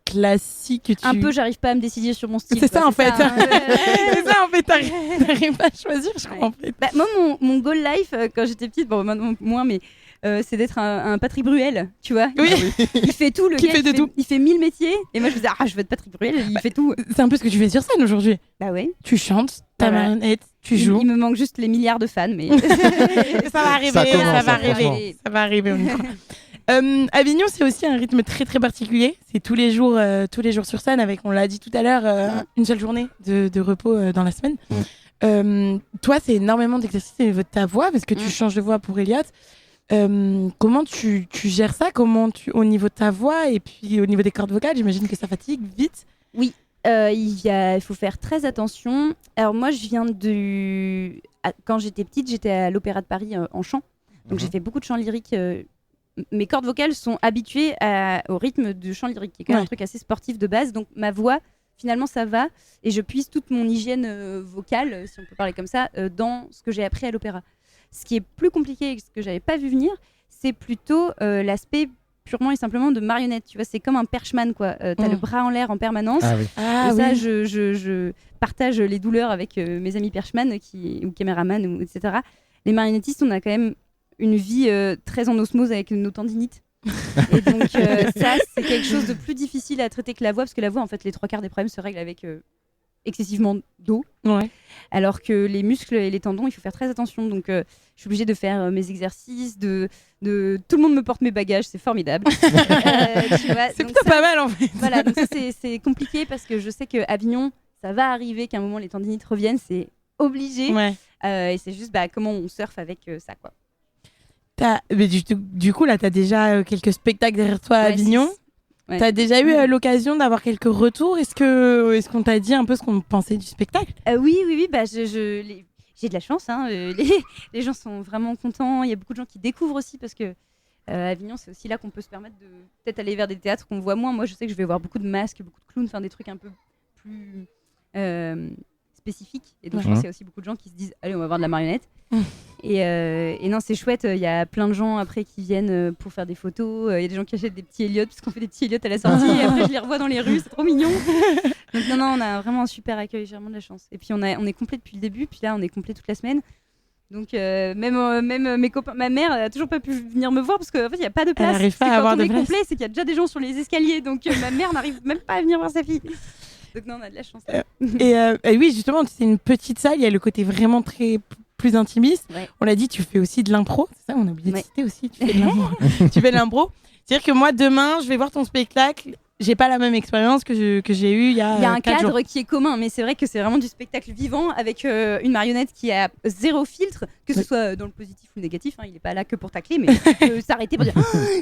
classique. Un peu, j'arrive pas à me décider sur mon style. C'est ça en fait. C'est ça en fait, t'arrives pas à choisir, je crois en fait. Bah, moi, mon goal life, quand j'étais petite, bon maintenant moins, mais c'est d'être un Patrick Bruel, tu vois. Oui. Il fait tout, le Qui gars. fait de tout. Il fait 1000 métiers. Et moi, je me disais, je veux être Patrick Bruel, il fait tout. C'est un peu ce que tu fais sur scène aujourd'hui. Bah ouais. Tu chantes, ta marionnette, tu joues. Il me manque juste les milliards de fans, mais. Ça va arriver, ça va arriver. On y croit. Avignon, c'est aussi un rythme très très particulier. C'est tous les jours sur scène, avec, on l'a dit tout à l'heure, une seule journée de repos dans la semaine. Toi, c'est énormément d'exercices au niveau de ta voix, parce que tu changes de voix pour Elliot. Comment tu gères ça? Au niveau de ta voix et puis au niveau des cordes vocales, j'imagine que ça fatigue vite. Oui, il faut faire très attention. Alors moi, je viens quand j'étais petite, j'étais à l'Opéra de Paris en chant. Donc j'ai fait beaucoup de chant lyrique. Mes cordes vocales sont habituées au rythme du chant lyrique, qui est quand même un truc assez sportif de base. Donc ma voix, finalement, ça va. Et je puise toute mon hygiène vocale, si on peut parler comme ça, dans ce que j'ai appris à l'opéra. Ce qui est plus compliqué et ce que j'avais pas vu venir, c'est plutôt l'aspect purement et simplement de marionnette. Tu vois, c'est comme un perchman, quoi. T'as le bras en l'air en permanence. Ah oui. Ah, et ça, oui. je partage les douleurs avec mes amis perchman ou caméraman, etc. Les marionnettistes, on a quand même une vie très en osmose avec nos tendinites. Et donc ça, c'est quelque chose de plus difficile à traiter que la voix, parce que la voix, en fait, les 3/4 des problèmes se règlent avec excessivement d'eau. Ouais. Alors que les muscles et les tendons, il faut faire très attention. Donc, je suis obligée de faire mes exercices, tout le monde me porte mes bagages, c'est formidable. Tu vois, C'est plutôt pas mal en fait. Voilà, donc ça, c'est compliqué parce que je sais qu'à Avignon, ça va arriver qu'à un moment, les tendinites reviennent, c'est obligé. Ouais. Et c'est juste comment on surfe avec ça, quoi. Mais du coup, là, t'as déjà quelques spectacles derrière toi à Avignon. Ouais. T'as déjà eu l'occasion d'avoir quelques retours? Est-ce qu'on t'a dit un peu ce qu'on pensait du spectacle? Oui. Bah, j'ai de la chance. Hein. Les gens sont vraiment contents. Il y a beaucoup de gens qui découvrent aussi parce que Avignon, c'est aussi là qu'on peut se permettre de peut-être aller vers des théâtres qu'on voit moins. Moi, je sais que je vais voir beaucoup de masques, beaucoup de clowns, enfin des trucs un peu plus spécifiques. Et donc, je pense qu'il y a aussi beaucoup de gens qui se disent allez, on va voir de la marionnette. Et non, c'est chouette. Il y a plein de gens après qui viennent pour faire des photos. Il y a des gens qui achètent des petits Elliot parce qu'on fait des petits Elliot à la sortie. Et après, je les revois dans les rues. C'est trop mignon. Donc non, on a vraiment un super accueil. J'ai vraiment de la chance. Et puis on est complet depuis le début. Puis là, on est complet toute la semaine. Donc même mes copains, ma mère a toujours pas pu venir me voir parce qu'en fait, il n'y a pas de place. Elle n'arrive pas à avoir de place. Quand on est complet, c'est qu'il y a déjà des gens sur les escaliers. Donc ma mère n'arrive même pas à venir voir sa fille. Donc non, on a de la chance. Et oui, justement, c'est une petite salle. Il y a le côté vraiment très plus intimiste. Ouais. On l'a dit, tu fais aussi de l'impro. C'est ça, on a oublié de citer aussi. Tu fais de l'impro. Tu fais de l'impro. C'est-à-dire que moi, demain, je vais voir ton spectacle. J'ai pas la même expérience que j'ai eue il y a 4 jours. Il y a un cadre qui est commun, mais c'est vrai que c'est vraiment du spectacle vivant avec une marionnette qui a 0 filtre, que ce soit dans le positif ou le négatif. Hein, il est pas là que pour tacler, mais il peut s'arrêter pour dire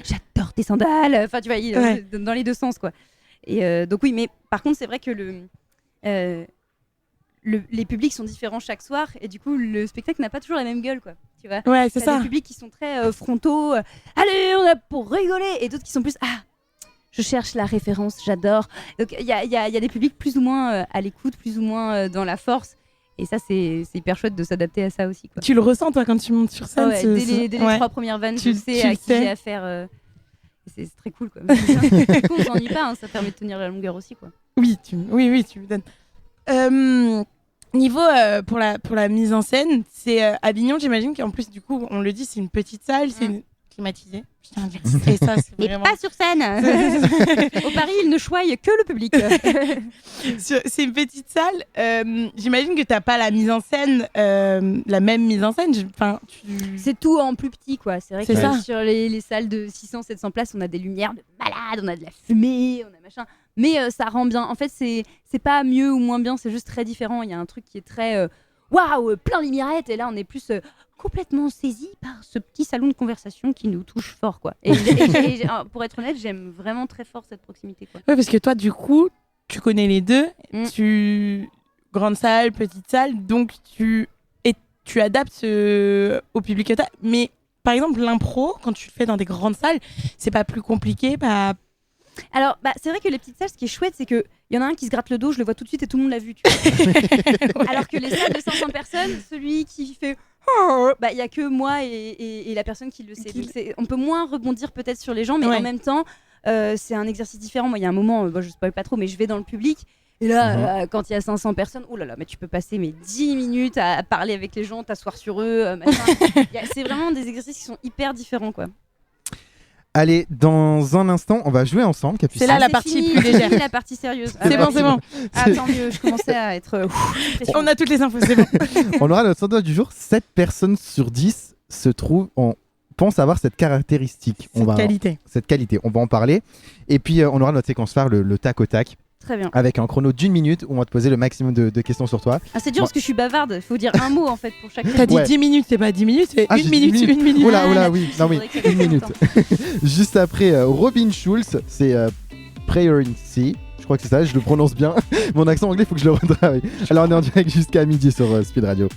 j'adore tes sandales. Enfin, tu vois, dans les deux sens, quoi. Et donc oui, mais par contre, c'est vrai que les publics sont différents chaque soir et du coup le spectacle n'a pas toujours la même gueule, quoi, tu vois. Ouais, c'est ça. Des publics qui sont très frontaux, allez, on a pour rigoler, et d'autres qui sont plus je cherche la référence, j'adore. Donc il y a des publics plus ou moins à l'écoute, plus ou moins dans la force, et ça c'est hyper chouette de s'adapter à ça aussi, quoi. Tu le ressens toi quand tu montes sur scène? Dès les 3 premières vannes, je sais à qui j'ai affaire. C'est très cool, quoi. Du coup, on s'ennuie pas, hein, ça permet de tenir la longueur aussi, quoi. Oui, tu me donnes. Niveau pour la mise en scène, c'est Avignon, j'imagine qu'en plus, du coup, on le dit, c'est une petite salle, c'est climatisé. Je tiens à dire que ça, c'est vraiment... Et pas sur scène. Au Paris, ils ne choient que le public. C'est une petite salle. J'imagine que t'as pas la mise en scène, la même mise en scène. C'est tout en plus petit, quoi. C'est vrai que ça. Sur les salles de 600-700 places, on a des lumières de malade, on a de la fumée, on a machin. Mais ça rend bien. En fait, c'est pas mieux ou moins bien, c'est juste très différent. Il y a un truc qui est très waouh, plein de lumiérettes, et là, on est plus complètement saisi par ce petit salon de conversation qui nous touche fort, quoi. Et pour être honnête, j'aime vraiment très fort cette proximité, quoi. Ouais, parce que toi, du coup, tu connais les deux. Grande salle, petite salle, donc tu adaptes au public que t'as. Mais par exemple, l'impro, quand tu le fais dans des grandes salles, c'est pas plus compliqué, pas... Alors, c'est vrai que les petites salles, ce qui est chouette, c'est qu'il y en a un qui se gratte le dos, je le vois tout de suite et tout le monde l'a vu. Tu vois. Alors que les salles de 500 personnes, celui qui fait... il y a que moi et la personne qui le sait. Donc on peut moins rebondir peut-être sur les gens, mais en même temps, c'est un exercice différent. Moi, il y a un moment, je spoil pas trop, mais je vais dans le public. Et là, quand il y a 500 personnes, mais tu peux passer 10 minutes à parler avec les gens, t'asseoir sur eux. C'est vraiment des exercices qui sont hyper différents, quoi. Allez, dans un instant, on va jouer ensemble, Capucine. C'est là la partie plus légère. C'est la partie sérieuse. C'est bon. Tant mieux, je commençais à être... On a toutes les infos, c'est bon. On aura notre sondage du jour. 7 personnes sur 10 pensent avoir cette caractéristique. Cette qualité. On va en parler. Et puis, on aura notre séquence phare, le tac au tac. Très bien. Avec un chrono d'1 minute où on va te poser le maximum de questions sur toi. C'est dur parce que je suis bavarde. Il faut dire un mot en fait pour chaque. T'as dit 10 minutes, c'est pas 10 minutes, c'est 1 minute. 1 minute. Oula, oui. Non, oui, 1 minute. Juste après, Robin Schulz, c'est Priority. Je crois que c'est ça, je le prononce bien. Mon accent anglais, il faut que je le retravaille. Alors, on est en direct jusqu'à midi sur Speed Radio.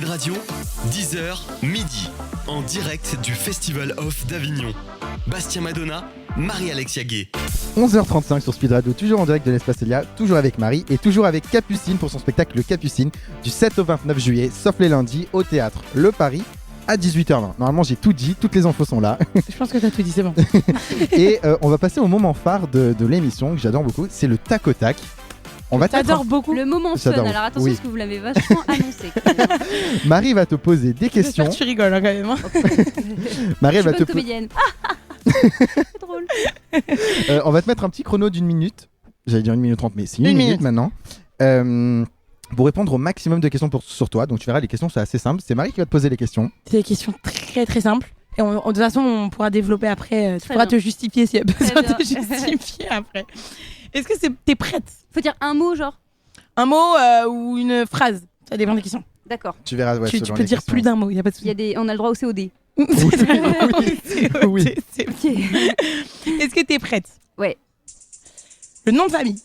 Radio, 10h, midi, en direct du Festival Off d'Avignon. Bastien Madonna, Marie-Alexia Gay. 11h35 sur Speed Radio, toujours en direct de l'Espace Elia, toujours avec Marie et toujours avec Capucine pour son spectacle Le Capucine du 7 au 29 juillet, sauf les lundis, au théâtre Le Paris à 18h20. Normalement, j'ai tout dit, toutes les infos sont là. Je pense que t'as tout dit, c'est bon. Et on va passer au moment phare de l'émission que j'adore beaucoup, c'est le tac au tac. J'adore beaucoup le moment fun. Alors attention, parce que vous l'avez vachement annoncé. Marie va te poser des questions. Tu rigoles quand même. Marie, elle va te comédienne. C'est drôle. On va te mettre un petit chrono d'1 minute. J'allais dire 1 minute 30, mais c'est 1 minute maintenant. Pour répondre au maximum de questions sur toi. Donc tu verras, les questions sont assez simples. C'est Marie qui va te poser les questions. C'est des questions très très simples. Et de toute façon, on pourra développer après. Tu pourras te justifier s'il y a besoin de te justifier après. Est-ce que t'es prête? Faut dire un mot, genre? Un mot ou une phrase. Ça dépend des questions. D'accord. Tu verras. Ouais, tu peux dire plus d'un mot, il y a pas de souci. On a le droit au COD. Oui. C'est ok. Est-ce que t'es prête? Ouais. Le nom de famille.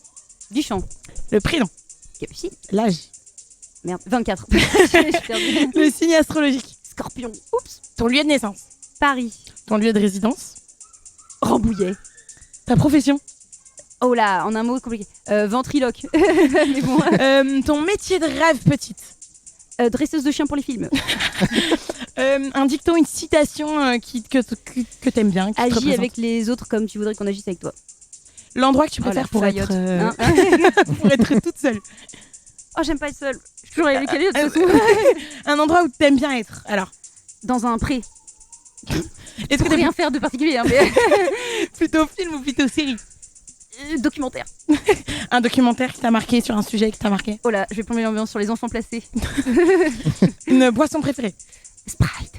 Duchamp. Le prénom. Capucine. L'âge. Merde, 24. J'ai perdu. Le signe astrologique. Scorpion. Oups. Ton lieu de naissance. Paris. Ton lieu de résidence. Rambouillet. Ta profession. Oh là, en un mot compliqué. Ventriloque. Mais bon. Ton métier de rêve petite. Dresseuse de chiens pour les films. Un dicton, une citation que t'aimes bien. Qui Agis avec les autres comme tu voudrais qu'on agisse avec toi. L'endroit que tu préfères pour faillotte. être, pour être toute seule. Oh, j'aime pas être seule. Je suis toujours avec les autres. Un endroit où t'aimes bien être. Alors, dans un pré. Est-ce que t'aimes rien faire de particulier, hein, mais plutôt film ou plutôt série? Documentaire. Un documentaire qui t'a marqué sur un sujet qui t'a marqué. Oh là, je vais plomber l'ambiance sur les enfants placés. Une boisson préférée? Sprite.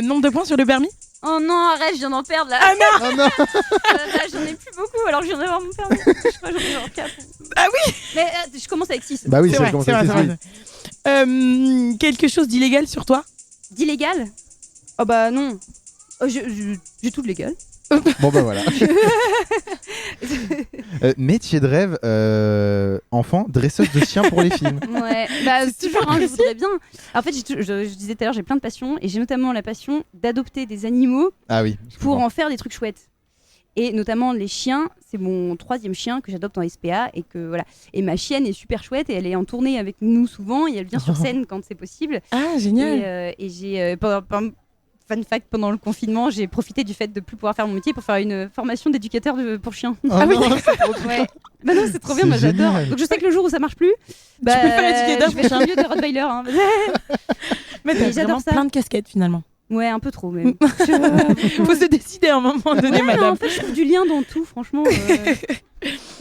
Nombre de points sur le permis? Oh non, arrête, je viens d'en perdre là. Ah non, Oh non. Là, j'en ai plus beaucoup alors que je viens d'avoir mon permis. Je crois que j'en ai genre 4. Ah oui. Mais je commence avec 6. Bah oui, c'est vrai, commence c'est avec vrai, oui. c'est vrai. Quelque chose d'illégal sur toi? D'illégal? Oh bah non. Oh, j'ai tout de légal. Bon bah voilà. Métier de rêve, enfant, dresseuse de chiens pour les films. Ouais, bah C'est toujours, super je précis. voudrais bien. En fait, je disais tout à l'heure, j'ai plein de passions et j'ai notamment la passion d'adopter des animaux Ah oui. je pour comprends. en faire des trucs chouettes. Et notamment les chiens, c'est mon 3e chien que j'adopte en SPA et que voilà. Et ma chienne est super chouette et elle est en tournée avec nous souvent et elle vient sur scène quand c'est possible. Ah génial. Et j'ai fun fact, pendant le confinement, j'ai profité du fait de plus pouvoir faire mon métier pour faire une formation d'éducateur pour chiens. Oh Ah oui. non, c'est trop bien. Ouais. Bah non, c'est trop bien, C'est moi j'adore. génial. Donc je sais que le jour où ça marche plus, bah, peux faire éducateur je vais faire un lieu de Rottweiler. Hein. Mais t'as Mais j'adore vraiment ça. plein de casquettes finalement. Ouais, un peu trop même. Faut se décider à un moment donné, Ouais, madame. en fait, je trouve du lien dans tout, franchement.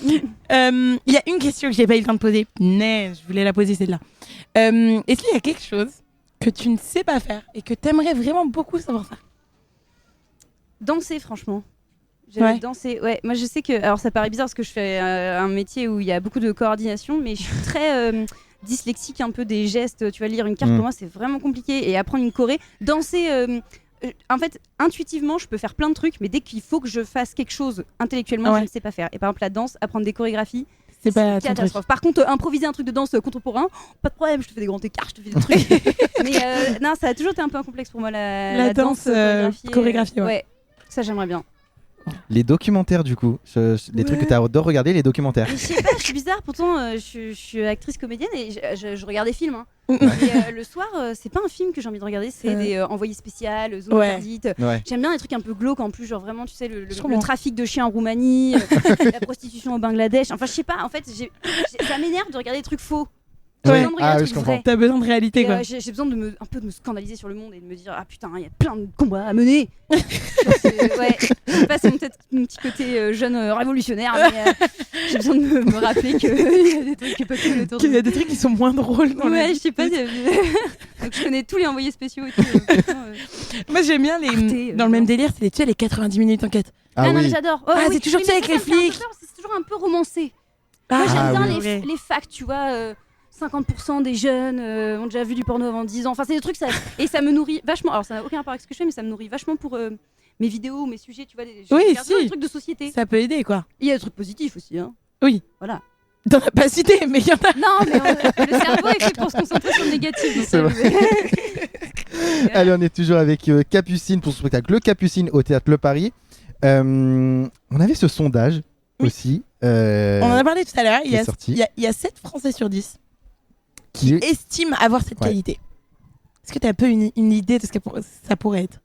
Il y a une question que j'ai pas eu le temps de poser. Je voulais la poser celle-là. Est-ce qu'il y a quelque chose que tu ne sais pas faire et que t'aimerais vraiment beaucoup savoir faire? Danser, franchement. J'aime Ouais. danser. Ouais, moi je sais que. Alors ça paraît bizarre parce que je fais un métier où il y a beaucoup de coordination, mais je suis très dyslexique un peu des gestes. Tu vas lire une carte, pour moi c'est vraiment compliqué. Et apprendre une choré, danser. En fait, intuitivement, je peux faire plein de trucs, mais dès qu'il faut que je fasse quelque chose intellectuellement, Ouais. je ne sais pas faire. Et par exemple, la danse, apprendre des chorégraphies, C'est pas une ton truc. catastrophe. Par contre, improviser un truc de danse contemporain, pas de problème, je te fais des grands écarts, je te fais des trucs. Mais non, ça a toujours été un peu un complexe pour moi, la danse, chorégraphiée, ouais. Ça j'aimerais bien. Les documentaires du coup, les trucs que tu adores regarder, les documentaires. Mais je sais pas, je suis bizarre, pourtant je suis actrice comédienne et je regarde des films. Hein. Et le soir, c'est pas un film que j'ai envie de regarder, c'est des envoyés spéciales, zone Ouais. interdite. Ouais. J'aime bien les trucs un peu glauques en plus, genre vraiment, tu sais, Je comprends. le trafic de chiens en Roumanie, la prostitution au Bangladesh. Enfin, je sais pas, en fait, ça m'énerve de regarder des trucs faux. J'ai Ouais. besoin de regarder Ah des oui, je trucs comprends. vrais. T'as besoin de réalité Et, quoi. j'ai besoin de un peu de me scandaliser sur le monde et de me dire ah putain il y a plein de combats à mener. Ouais, je sais pas, c'est peut-être mon petit côté jeune révolutionnaire, mais j'ai besoin de me rappeler qu'il y a des trucs pas cool autour de Qu'il y moi. a des trucs qui sont moins drôles dans la Ouais, vie. je sais pas. Donc je connais tous les envoyés spéciaux et tout. Moi j'aime bien les Arte, dans le même délire, c'est les 90 minutes enquête. Ah non, mais oui. j'adore. Ah, c'est toujours oui, ça mais avec les ça me fait un peu flics. peur, c'est toujours un peu romancé. Ah, Moi j'aime Ah bien oui. les facts, tu vois. 50% des jeunes ont déjà vu du porno avant 10 ans. Enfin, c'est des trucs, et ça me nourrit vachement. Alors, ça n'a aucun rapport avec ce que je fais, mais ça me nourrit vachement pour mes vidéos, mes sujets, tu vois. Je Oui, regarde toujours si. des trucs de société. Ça peut aider quoi. Il y a des trucs positifs aussi, hein. Oui. Voilà. T'en as pas cité, mais il y en a. Non, mais le cerveau est fait pour se concentrer sur le négatif. donc C'est ça- Allez, on est toujours avec Capucine pour son spectacle Le Capucine au Théâtre Le Paris. On avait ce sondage aussi. On en a parlé tout à l'heure. qui est sorti. Il y a 7 Français sur 10 qui est... estiment avoir cette Ouais. qualité. Est-ce que tu as un peu une idée de ce que ça pourrait être?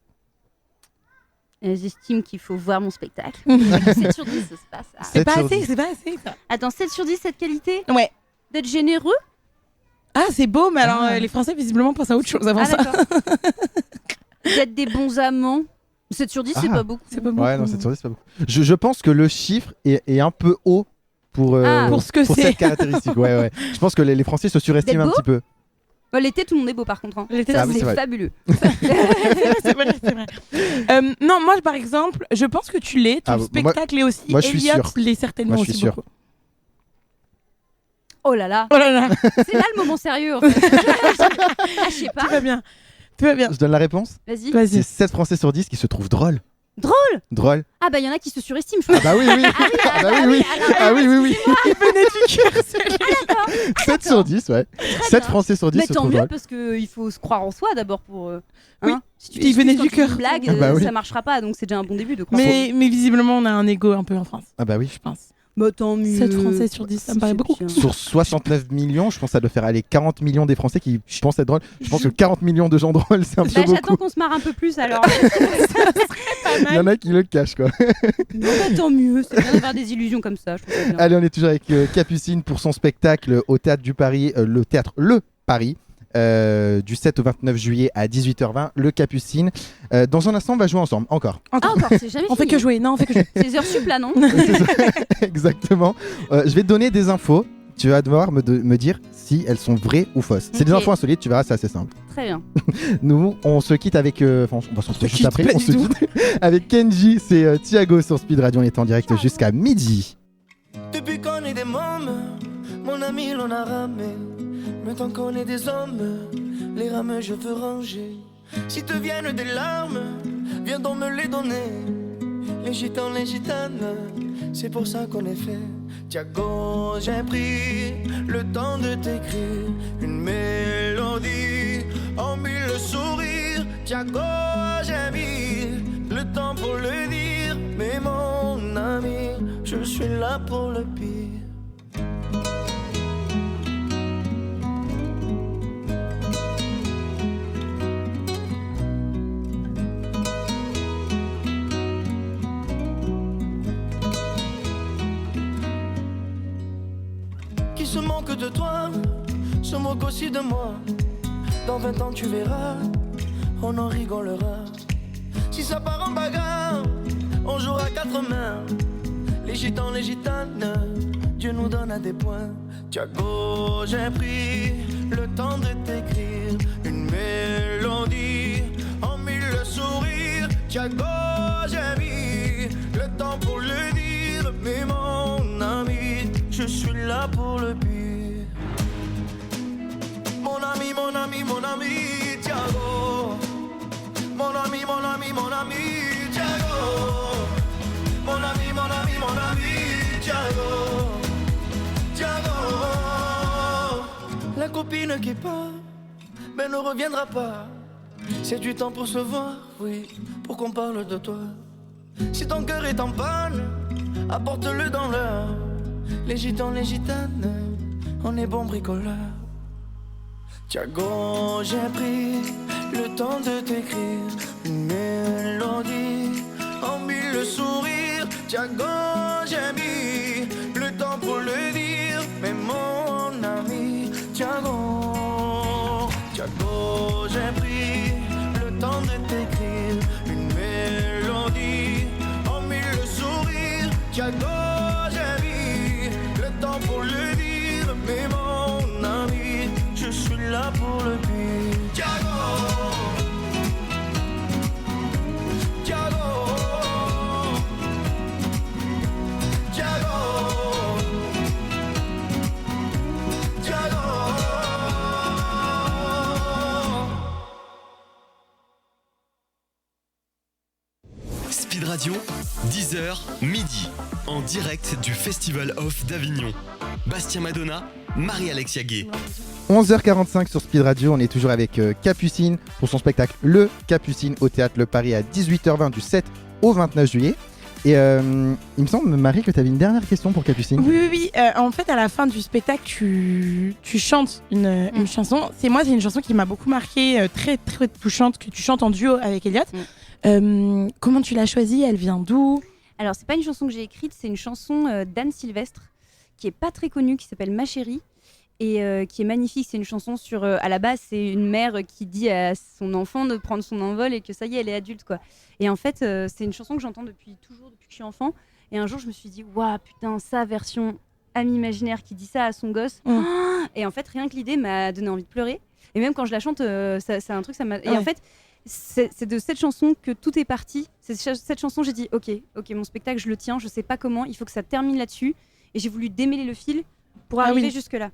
J'estime qu'il faut voir mon spectacle. 7 sur 10, ça se passe. Ah. C'est 7 pas sur assez, 10. c'est pas assez ça. Attends, 7 sur 10, cette qualité Ouais. d'être généreux. Ah, c'est beau, mais alors Ah. les Français visiblement pensent à autre chose avant Ah, ça. d'accord. D'être des bons amants. 7 sur 10, c'est Ah. pas beaucoup. C'est pas beaucoup. Ouais, non, 7 sur 10, c'est pas beaucoup. Je pense que le chiffre est un peu haut pour, Pour ce que c'est. cette caractéristique. Ouais. Je pense que les Français se surestiment un D'être petit peu. L'été, tout le monde est beau par contre. Hein. L'été, Ça, Ah oui, c'est c'est vrai. fabuleux. c'est vrai, c'est vrai. Non, moi par exemple, je pense que tu l'es. Ton Ah, moi- spectacle est aussi. moi, je suis Elliot sûr. l'est certainement Moi, je suis aussi sûr. beaucoup. Oh là là. C'est là le moment sérieux en fait. Je sais pas. Tout va bien. Je donne la réponse. Vas-y. C'est 7 Français sur 10 qui se trouvent drôles. Drôle. Ah bah il y en a qui se surestiment, je crois. Ah bah oui. Ah oui. Il venait du cœur, celui-là. 7 sur 10, ouais. 7 Français sur 10 Mais se tant trouvent mieux drôles. parce qu'il faut se croire en soi d'abord pour. Oui. Si tu Il venait t'excuses du quand tu cœur. dis une blague, Ah bah oui. ça marchera pas, donc c'est déjà un bon début de croire. Mais visiblement, on a un ego un peu en France, Ah bah oui. je pense. Bah tant mieux. 7 Français sur 10, ça me paraît beaucoup. Sur 69 millions, je pense que ça doit faire aller 40 millions des Français qui pensent être drôles. Je pense que 40 millions de gens drôles, c'est un peu Bah beaucoup. j'attends qu'on se marre un peu plus alors. Il y en a qui le cachent quoi. Non bah tant mieux, c'est bien d'avoir des illusions comme ça, je trouve ça bien. Allez, on est toujours avec Capucine pour son spectacle au Théâtre du Paris, le Théâtre Le Paris. Du 7 au 29 juillet à 18h20, le Capucine. Dans un instant, on va jouer ensemble, encore. Ah encore, c'est jamais On fait fini. que jouer, non, on fait que jouer. C'est les heures sup là, non? C'est ça. Exactement. Je vais te donner des infos. Tu vas devoir me dire si elles sont vraies ou fausses. C'est des Ok. infos insolites, tu verras, c'est assez simple. Très bien. Nous, on se quitte avec. Enfin, on va se retrouver juste après. pas On du se tout. quitte avec Kenji, c'est Thiago sur Speed Radio. On est en direct jusqu'à midi. Depuis qu'on est des mômes, mon ami l'on a ramé. Maintenant qu'on est des hommes, les rames je veux ranger. Si te viennent des larmes, viens donc me les donner. Les gitans, les gitanes, c'est pour ça qu'on est fait. Thiago, j'ai pris le temps de t'écrire une mélodie en mille sourires. Thiago, j'ai mis le temps pour le dire. Mais mon ami, je suis là pour le pire. Qui se moque de toi, se moque aussi de moi. Dans 20 ans tu verras, on en rigolera. Si ça part en bagarre, on jouera 4 mains. Les gitans, les gitanes, Dieu nous donne à des points. Thiago, j'ai pris le temps de t'écrire une mélodie en mille sourires. Thiago, j'ai mis le temps pour le dire. Mais mon ami, je suis là pour le pire. Mon ami, mon ami, mon ami, Thiago. Mon ami, mon ami, mon ami, Thiago. Mon ami, mon ami, mon ami, Thiago. Thiago. La copine qui part, mais ne reviendra pas. C'est du temps pour se voir, oui, pour qu'on parle de toi. Si ton cœur est en panne, apporte-le dans l'heure. Les gitans, les gitanes, on est bons bricoleurs. Thiago, j'ai pris le temps de t'écrire une mélodie en mille sourires. Thiago, j'ai mis le temps pour le dire. Mais mon ami, Thiago, Thiago, j'ai pris le temps de t'écrire une mélodie en mille sourires. Thiago, j'ai mis le temps pour le dire. Mais mon ami, je suis là pour le pire. Thiago, Thiago, Thiago, Thiago. Speed Radio, 10h, midi, en direct du Festival Off d'Avignon. Bastien Madonna, Marie-Alexia Gay. 11h45 sur Speed Radio, on est toujours avec Capucine pour son spectacle Le Capucine au Théâtre Le Paris à 18h20 du 7 au 29 juillet. Et il me semble, Marie, que tu avais une dernière question pour Capucine. Oui. En fait, à la fin du spectacle, tu chantes une chanson. C'est une chanson qui m'a beaucoup marquée, très très touchante, que tu chantes en duo avec Elliot. Comment tu l'as choisie? Elle vient d'où? Alors c'est pas une chanson que j'ai écrite, c'est une chanson d'Anne Sylvestre qui est pas très connue, qui s'appelle Ma chérie. Et qui est magnifique. C'est une chanson sur... à la base, c'est une mère qui dit à son enfant de prendre son envol et que ça y est, elle est adulte, quoi. Et en fait, c'est une chanson que j'entends depuis que je suis enfant. Et un jour, je me suis dit, waouh, putain, sa version ami imaginaire qui dit ça à son gosse. Et en fait, rien que l'idée m'a donné envie de pleurer. Et même quand je la chante, c'est un truc, ça m'a... Et en fait, c'est de cette chanson que tout est parti. C'est cette chanson, j'ai dit, ok, mon spectacle, je le tiens, je sais pas comment, il faut que ça termine là-dessus. Et j'ai voulu démêler le fil pour arriver jusque-là.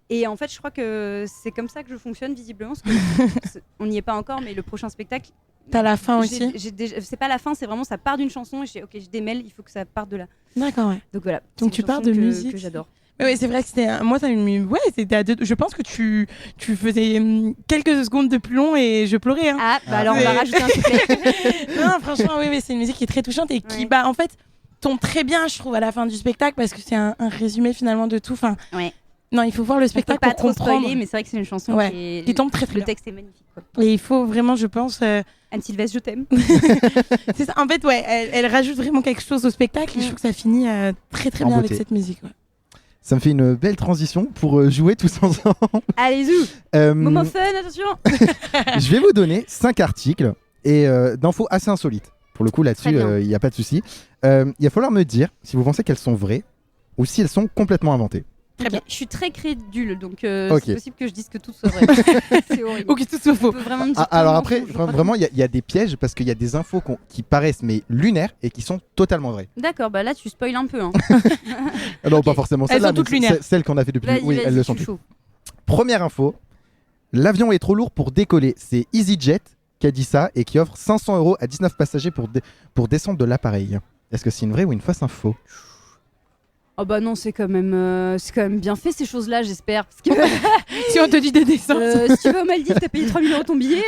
Et en fait, je crois que c'est comme ça que je fonctionne visiblement. Parce que on n'y est pas encore, mais le prochain spectacle. T'as la fin aussi. C'est pas la fin, c'est vraiment ça part d'une chanson et je démêle, il faut que ça parte de là. D'accord, ouais. Donc voilà. Donc tu pars de musique que j'adore. Oui, c'est vrai que c'était moi ça c'était je pense que tu faisais quelques secondes de plus long et je pleurais hein. Ah bah alors on va rajouter un couplet. Non, franchement oui, c'est une musique qui est très touchante et qui en fait tombe très bien je trouve à la fin du spectacle parce que c'est un résumé finalement de tout enfin. Ouais. Non, il faut voir le spectacle pour comprendre. Spoiler, mais c'est vrai que c'est une chanson qui tombe très bien. Le texte est magnifique. Quoi. Et il faut vraiment, je pense. Anne-Sylvestre, je t'aime. C'est ça. En fait, elle rajoute vraiment quelque chose au spectacle. Et je trouve que ça finit très très bien avec cette musique. Ouais. Ça me fait une belle transition pour jouer tous ensemble. Allez, moment fun, attention. Je vais vous donner 5 articles et d'infos assez insolites. Pour le coup, là-dessus, il n'y a pas de souci. Il va falloir me dire si vous pensez qu'elles sont vraies ou si elles sont complètement inventées. Très bien. Je suis très crédule, donc c'est possible que je dise que tout soit vrai. C'est horrible. Ou que tout soit faux. Alors après, vraiment, il y a des pièges parce qu'il y a des infos qui paraissent mais lunaires et qui sont totalement vraies. D'accord, bah là tu spoil un peu. Hein. Non, pas forcément celles-là, mais celles qu'on a fait depuis. Oui, elles le sont toutes. Chaud. Première info, l'avion est trop lourd pour décoller. C'est EasyJet qui a dit ça et qui offre 500 € à 19 passagers pour descendre de l'appareil. Est-ce que c'est une vraie ou une fausse info ? Oh bah non, c'est quand même bien fait ces choses-là, j'espère. Parce que si on te dit des dessins. Si tu vas aux Maldives, t'as payé 3 000 € ton billet.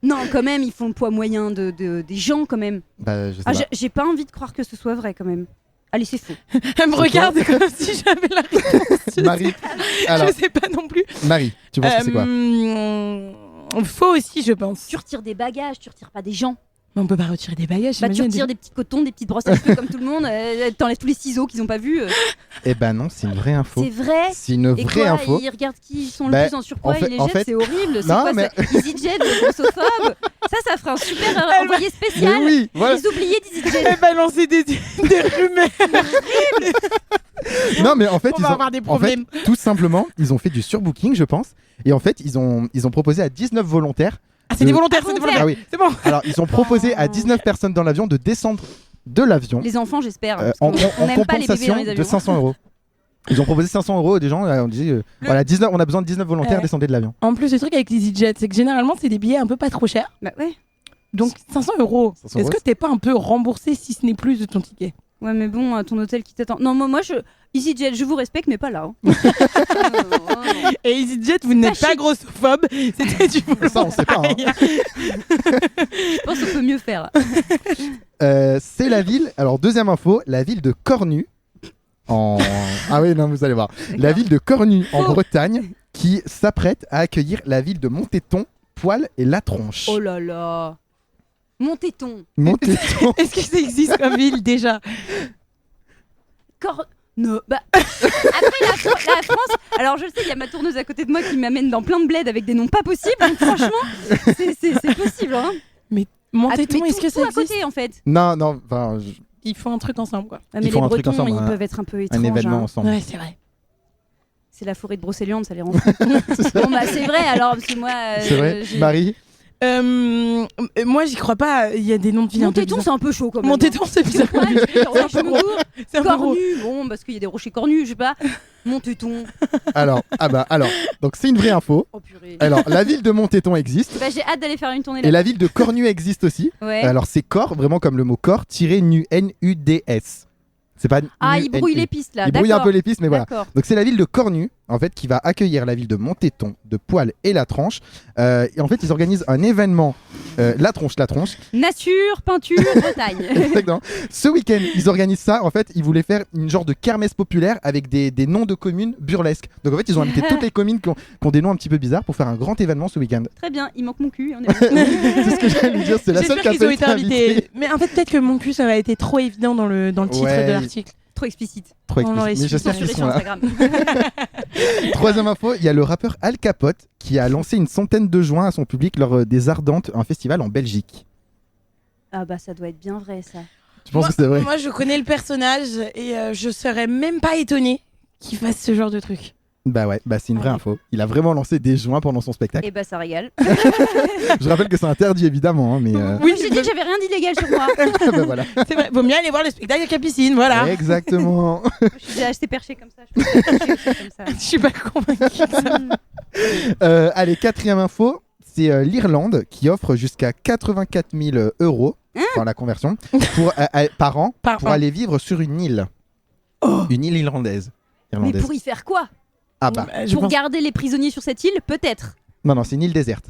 Non, quand même, ils font le poids moyen des gens quand même. Bah, je sais pas. J'ai pas envie de croire que ce soit vrai quand même. Allez, c'est faux. Elle me regarde comme si j'avais la réponse. Marie, alors, je sais pas non plus. Marie, tu penses que c'est quoi ? Faux aussi, je pense. Tu retires des bagages, tu retires pas des gens. Mais on peut pas retirer des bagages. Bah tu retires des petits cotons, des petites brosses à cheveux comme tout le monde. T'enlèves tous les ciseaux qu'ils ont pas vus. Eh ben non, c'est une vraie info. C'est vrai. C'est une vraie info. Ils regardent qui sont le plus en surpoids, ils les jettent. C'est horrible. C'est quoi EasyJet, le grossophobe. Ça ferait un super envoyé spécial. Oui, voilà. Les oubliés d'EasyJet. Elle balancer des rumeurs. Non mais en fait, on va avoir des problèmes. En fait, tout simplement, ils ont fait du surbooking, je pense. Et en fait, ils ont proposé à 19 volontaires. Ah, c'est des volontaires, c'est des volontaires. Ah oui. C'est bon. Alors, ils ont proposé à 19 personnes dans l'avion de descendre de l'avion. Les enfants, j'espère. En compensation de 500 €. Ils ont proposé 500 € des gens. On dit voilà, 19, on a besoin de 19 volontaires, descendez de l'avion. En plus, le truc avec EasyJet, c'est que généralement, c'est des billets un peu pas trop chers. Bah ouais. Donc 500 €. Est-ce que t'es pas un peu remboursé si ce n'est plus de ton ticket ? Ouais, mais bon, ton hôtel qui t'attend. Non, moi, EasyJet, je vous respecte, mais pas là. Hein. Et EasyJet, vous n'êtes pas grossophobe. C'était du boulot. Ça, on sait pas. Hein. Je pense qu'on peut mieux faire. C'est la ville. Alors, deuxième info, la ville de Cornu. Ah oui, non, vous allez voir. La ville de Cornu, en Bretagne, qui s'apprête à accueillir la ville de Montéton, Poil et La Tronche. Oh là là. Montéton. Est-ce que ça existe comme ville déjà ? Non. Bah, après la France, alors je le sais, il y a ma tourneuse à côté de moi qui m'amène dans plein de bleds avec des noms pas possibles. Donc franchement, c'est possible. Hein. Mais Montéton, est-ce que ça existe ? À côté en fait. Non. Ils font un truc ensemble quoi. Mais les Bretons, ils peuvent être un peu étranges. Un événement ensemble. Ouais, c'est vrai. C'est la forêt de Brocéliande, ça les rend fous. Bon bah c'est vrai alors parce que moi. C'est vrai. Marie. Moi j'y crois pas, il y a des noms de villes un peu bizarres. Montéton c'est un peu chaud quand même. Montéton c'est bizarre. C'est un peu cornu, bon parce qu'il y a des rochers cornus, je sais pas. Montéton. Alors, donc c'est une vraie info. Oh purée. Alors la ville de Montéton existe. Bah j'ai hâte d'aller faire une tournée là. Et la ville de Cornu existe aussi. Ouais. Alors c'est corps, vraiment comme le mot corps, -NUDS. C'est pas il brouille les pistes là. Il brouille un peu les pistes, mais voilà. D'accord. Donc c'est la ville de Cornu, en fait, qui va accueillir la ville de Montéton, de Poil et La Tronche. Et en fait, ils organisent un événement, La Tronche. Nature, peinture, Bretagne. Exactement. Ce week-end, ils organisent ça. En fait, ils voulaient faire une genre de kermesse populaire avec des noms de communes burlesques. Donc en fait, ils ont invité toutes les communes qui ont des noms un petit peu bizarres pour faire un grand événement ce week-end. Très bien, il manque mon cul. C'est ce que j'allais lui dire, c'est la seule qui a pas été invitée. Mais en fait, peut-être que mon cul, ça aurait été trop évident dans le titre de l'article. Trop explicite. Mais j'espère qu'ils sont là. Troisième info, il y a le rappeur Al Capote qui a lancé une centaine de joints à son public lors des Ardentes, un festival en Belgique. Ah bah ça doit être bien vrai ça. Tu penses que c'est vrai ? Moi je connais le personnage et je serais même pas étonnée qu'il fasse ce genre de truc. Bah ouais, c'est une vraie info. Il a vraiment lancé des joints pendant son spectacle. Et bah ça régale. Je rappelle que c'est interdit évidemment, hein, mais. Oui, j'ai dit que j'avais rien d'illégal sur moi. Bah voilà. C'est vrai, vaut mieux aller voir le spectacle de Capucine, voilà. Exactement. Je suis déjà assez perché comme ça. Je suis pas convaincue que ça. Allez, 4e info, c'est l'Irlande qui offre jusqu'à 84 000 euros dans la conversion par an pour aller vivre sur une île. Une île irlandaise. Mais pour y faire quoi? Ah bah. Pour garder les prisonniers sur cette île, peut-être. Non, c'est une île déserte.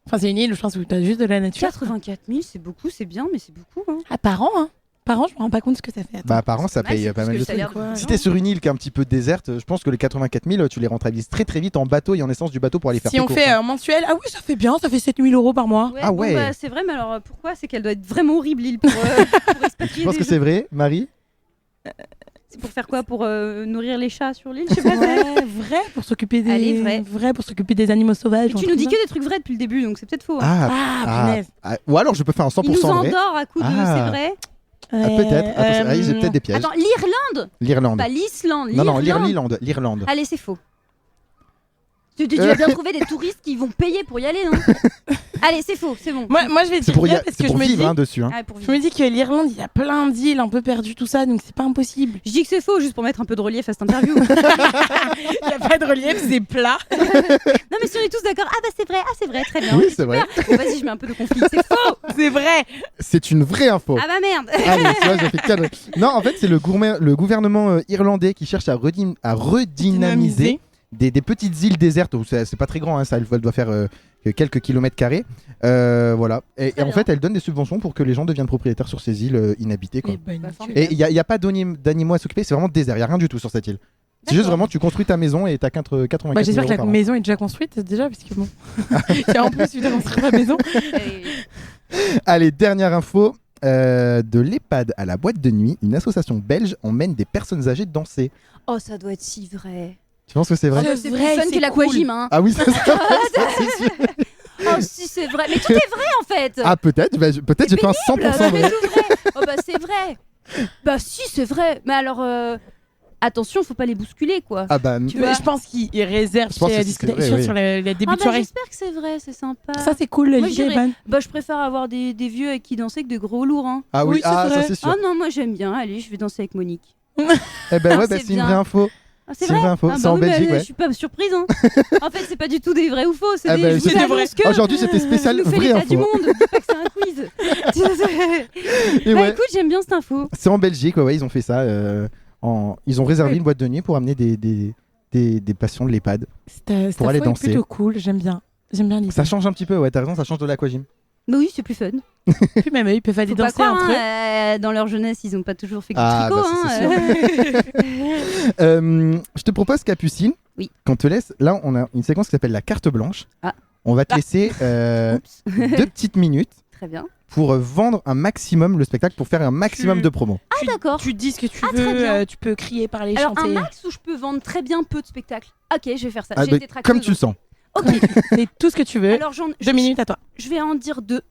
Enfin, c'est une île, je pense, où t'as juste de la nature. 84 000, c'est beaucoup, c'est bien, mais c'est beaucoup. Hein. Ah, par an, hein. Par an, je me rends pas compte ce que ça fait. Attends. Bah, par an, ça mal, paye c'est pas plus mal que de ça a trucs. l'air de- Si t'es sur une île qui est un petit peu déserte, je pense que les 84 000, tu les rentabilises très très vite en bateau et en essence du bateau pour aller faire Si tes on courses, fait hein. mensuel, ah oui, ça fait bien, ça fait 7 000 euros par mois. Ah ouais. Bah, c'est vrai, mais alors pourquoi? C'est qu'elle doit être vraiment horrible, l'île, pour expatrier Je pense des que gens. c'est vrai, Marie. C'est pour faire quoi? Pour nourrir les chats sur l'île? Je sais pas. Ouais, vrai pour s'occuper des Allez, vrai. pour s'occuper des animaux sauvages. Mais tu nous dis que des trucs vrais depuis le début, donc c'est peut-être faux. Hein. punaise. Ou alors je peux faire un 100% Il nous vrai. endort à coup de c'est vrai. Peut-être. Attention, j'ai peut-être des pièges. Attends, l'Irlande? L'Irlande. Pas l'Islande. Non, l'Irlande. l'Irlande. Allez, c'est faux. Tu vas bien trouver des touristes qui vont payer pour y aller, non? Allez, c'est faux, c'est bon. Moi, je vais C'est dire pour, vrai parce que je me vivre dis, hein, dessus. Hein. Ah, pour je me dis que l'Irlande, il y a plein d'îles un peu perdues, tout ça, donc c'est pas impossible. Je dis que c'est faux, juste pour mettre un peu de relief à cette interview. Il y a pas de relief, c'est plat. Non, mais si on est tous d'accord, ah bah c'est vrai, très bien. Oui, c'est vrai. Bon, vas-y, je mets un peu de conflit, c'est faux. C'est vrai. C'est une vraie info. Ah bah merde. Allez, tu vois, j'ai fait cadre. Non, en fait, c'est le gouvernement irlandais qui cherche à redynamiser des petites îles désertes où c'est pas très grand, hein, ça, elle doit faire quelques kilomètres carrés. Voilà. Et en fait, elle donne des subventions pour que les gens deviennent propriétaires sur ces îles inhabitées. Quoi. Et il n'y a pas d'animaux à s'occuper, c'est vraiment désert, il n'y a rien du tout sur cette île. C'est juste vraiment, tu construis ta maison et t'as 84 000 j'espère que la par an. maison est déjà construite, déjà, parce que bon. En plus, tu dois construire ta maison. Allez, dernière info. De l'EHPAD à la boîte de nuit, une association belge emmène des personnes âgées danser. Oh, ça doit être si vrai. Tu penses que c'est vrai? C'est vrai, plus fun que l'aquagym, hein. Ah oui, c'est ça, c'est sûr. Oh, si, c'est vrai. Mais tout est vrai, en fait. Ah, peut-être, peut-être j'ai fait un 100% vrai. C'est vrai. Oh, bah, c'est vrai. Bah, si, c'est vrai. Mais alors, attention, faut pas les bousculer, quoi. Ah, bah, Je pense qu'il réserve Je pense que c'est vrai, oui. sur les débuts Ah, de bah, soirée. j'espère que c'est vrai, c'est sympa. Ça, c'est cool, Moi, l'idée est j'irais. bonne. Bah, je préfère avoir des vieux avec qui danser que de gros lourds, hein. Ah oui, Oui, c'est vrai. ça c'est sûr. Ah non, moi, j'aime bien. Allez, je vais danser avec Monique. Eh ben ouais, c'est c'est une bien. vraie info. Ah, C'est une vraie info. Ah, C'est bah en oui, mais Belgique, ouais. je suis pas surprise, hein. En fait, c'est pas du tout des vrais ou faux, c'est Ah des bah, je vous c'est des annonce que Aujourd'hui, c'était spécial je nous fais vraie l'état du info. monde, dis pas que c'est un quiz. Et Bah ouais, écoute, j'aime bien cette info. c'est en Belgique, ouais, ils ont fait ça. Ils ont réservé une boîte de nuit pour amener des patients de l'EHPAD. Cette aller info est danser. plutôt cool, j'aime bien. J'aime bien l'idée. Ça change un petit peu, ouais, t'as raison, ça change de l'aquagym. Bah oui, c'est plus fun. Puis même eux, ils peuvent aller Faut pas danser croire, entre eux. dans leur jeunesse, ils ont pas toujours fait que Ah, du tricot. bah, ça, hein. Je te propose, Capucine, Oui. qu'on te laisse. Là, on a une séquence qui s'appelle la carte blanche. Ah. On va te laisser Oups. 2 petites minutes Très bien. pour vendre un maximum le spectacle, pour faire un maximum de promos. Ah d'accord. Tu dis ce que tu Ah, très veux, bien. tu peux crier, parler, Alors un chanter. max où je peux vendre très bien peu de spectacles. Ok, je vais faire ça. Ah, J'ai bah, été tracteuse, comme tu le sens. Ok. C'est tout ce que tu veux. Alors 2 minutes à toi. je vais en dire 2.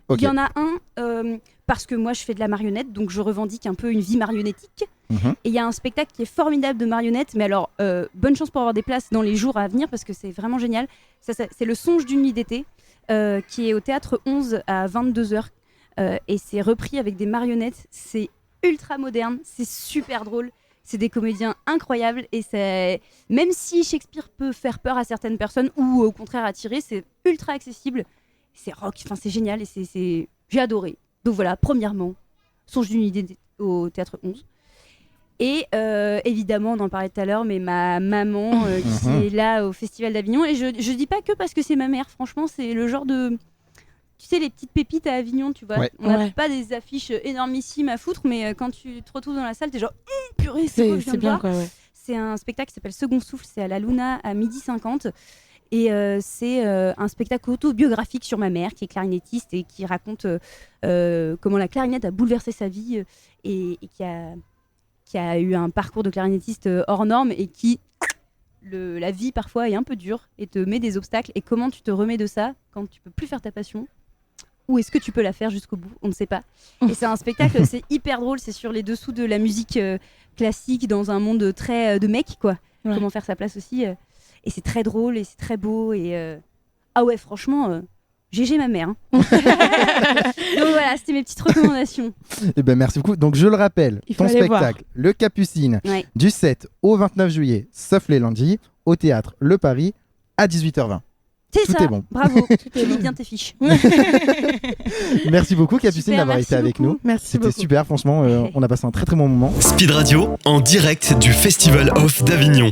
Ok. Il y en a un parce que moi je fais de la marionnette, donc je revendique un peu une vie marionnettique. Mhm. Et il y a un spectacle qui est formidable de marionnettes, mais alors bonne chance pour avoir des places dans les jours à venir parce que c'est vraiment génial. C'est le Songe d'une nuit d'été qui est au théâtre 11 à 22h et c'est repris avec des marionnettes. C'est ultra moderne, c'est super drôle. C'est des comédiens incroyables et même si Shakespeare peut faire peur à certaines personnes ou au contraire attirer, c'est ultra accessible. C'est rock, enfin c'est génial et j'ai adoré. Donc voilà, premièrement, Songe d'une idée au théâtre 11. Et évidemment, on en parlait tout à l'heure, mais ma maman qui est là au Festival d'Avignon. Et je dis pas que parce que c'est ma mère, franchement, c'est le genre de... Tu sais, les petites pépites à Avignon, tu vois. Ouais. On n'a Ouais. pas des affiches énormissimes à foutre, mais quand tu te retrouves dans la salle, t'es genre, purée, c'est quoi que je viens C'est de bien, voir. quoi, ouais. C'est un spectacle qui s'appelle Second Souffle, c'est à la Luna à 12h50. Et c'est un spectacle autobiographique sur ma mère qui est clarinettiste et qui raconte comment la clarinette a bouleversé sa vie et qui a eu un parcours de clarinettiste hors norme et qui, la vie parfois est un peu dure et te met des obstacles. Et comment tu te remets de ça quand tu peux plus faire ta passion? Ou est-ce que tu peux la faire jusqu'au bout? On ne sait pas. Et c'est un spectacle, c'est hyper drôle, c'est sur les dessous de la musique classique dans un monde très de mecs, quoi. comment faire sa place aussi. Et c'est très drôle et c'est très beau. Et ah ouais, franchement, GG ma mère. Hein. Donc voilà, c'était mes petites recommandations. Eh ben, merci beaucoup. Donc je le rappelle, ton spectacle, Le Capucine, du 7 au 29 juillet, sauf les lundis, au théâtre Le Paris, à 18h20. C'est tout ça, est bon. Bravo, tu lis bien tes fiches. Merci beaucoup Capucine d'avoir été avec nous. C'était super, franchement, on a passé un très très bon moment. Speed Radio, en direct du Festival of d'Avignon.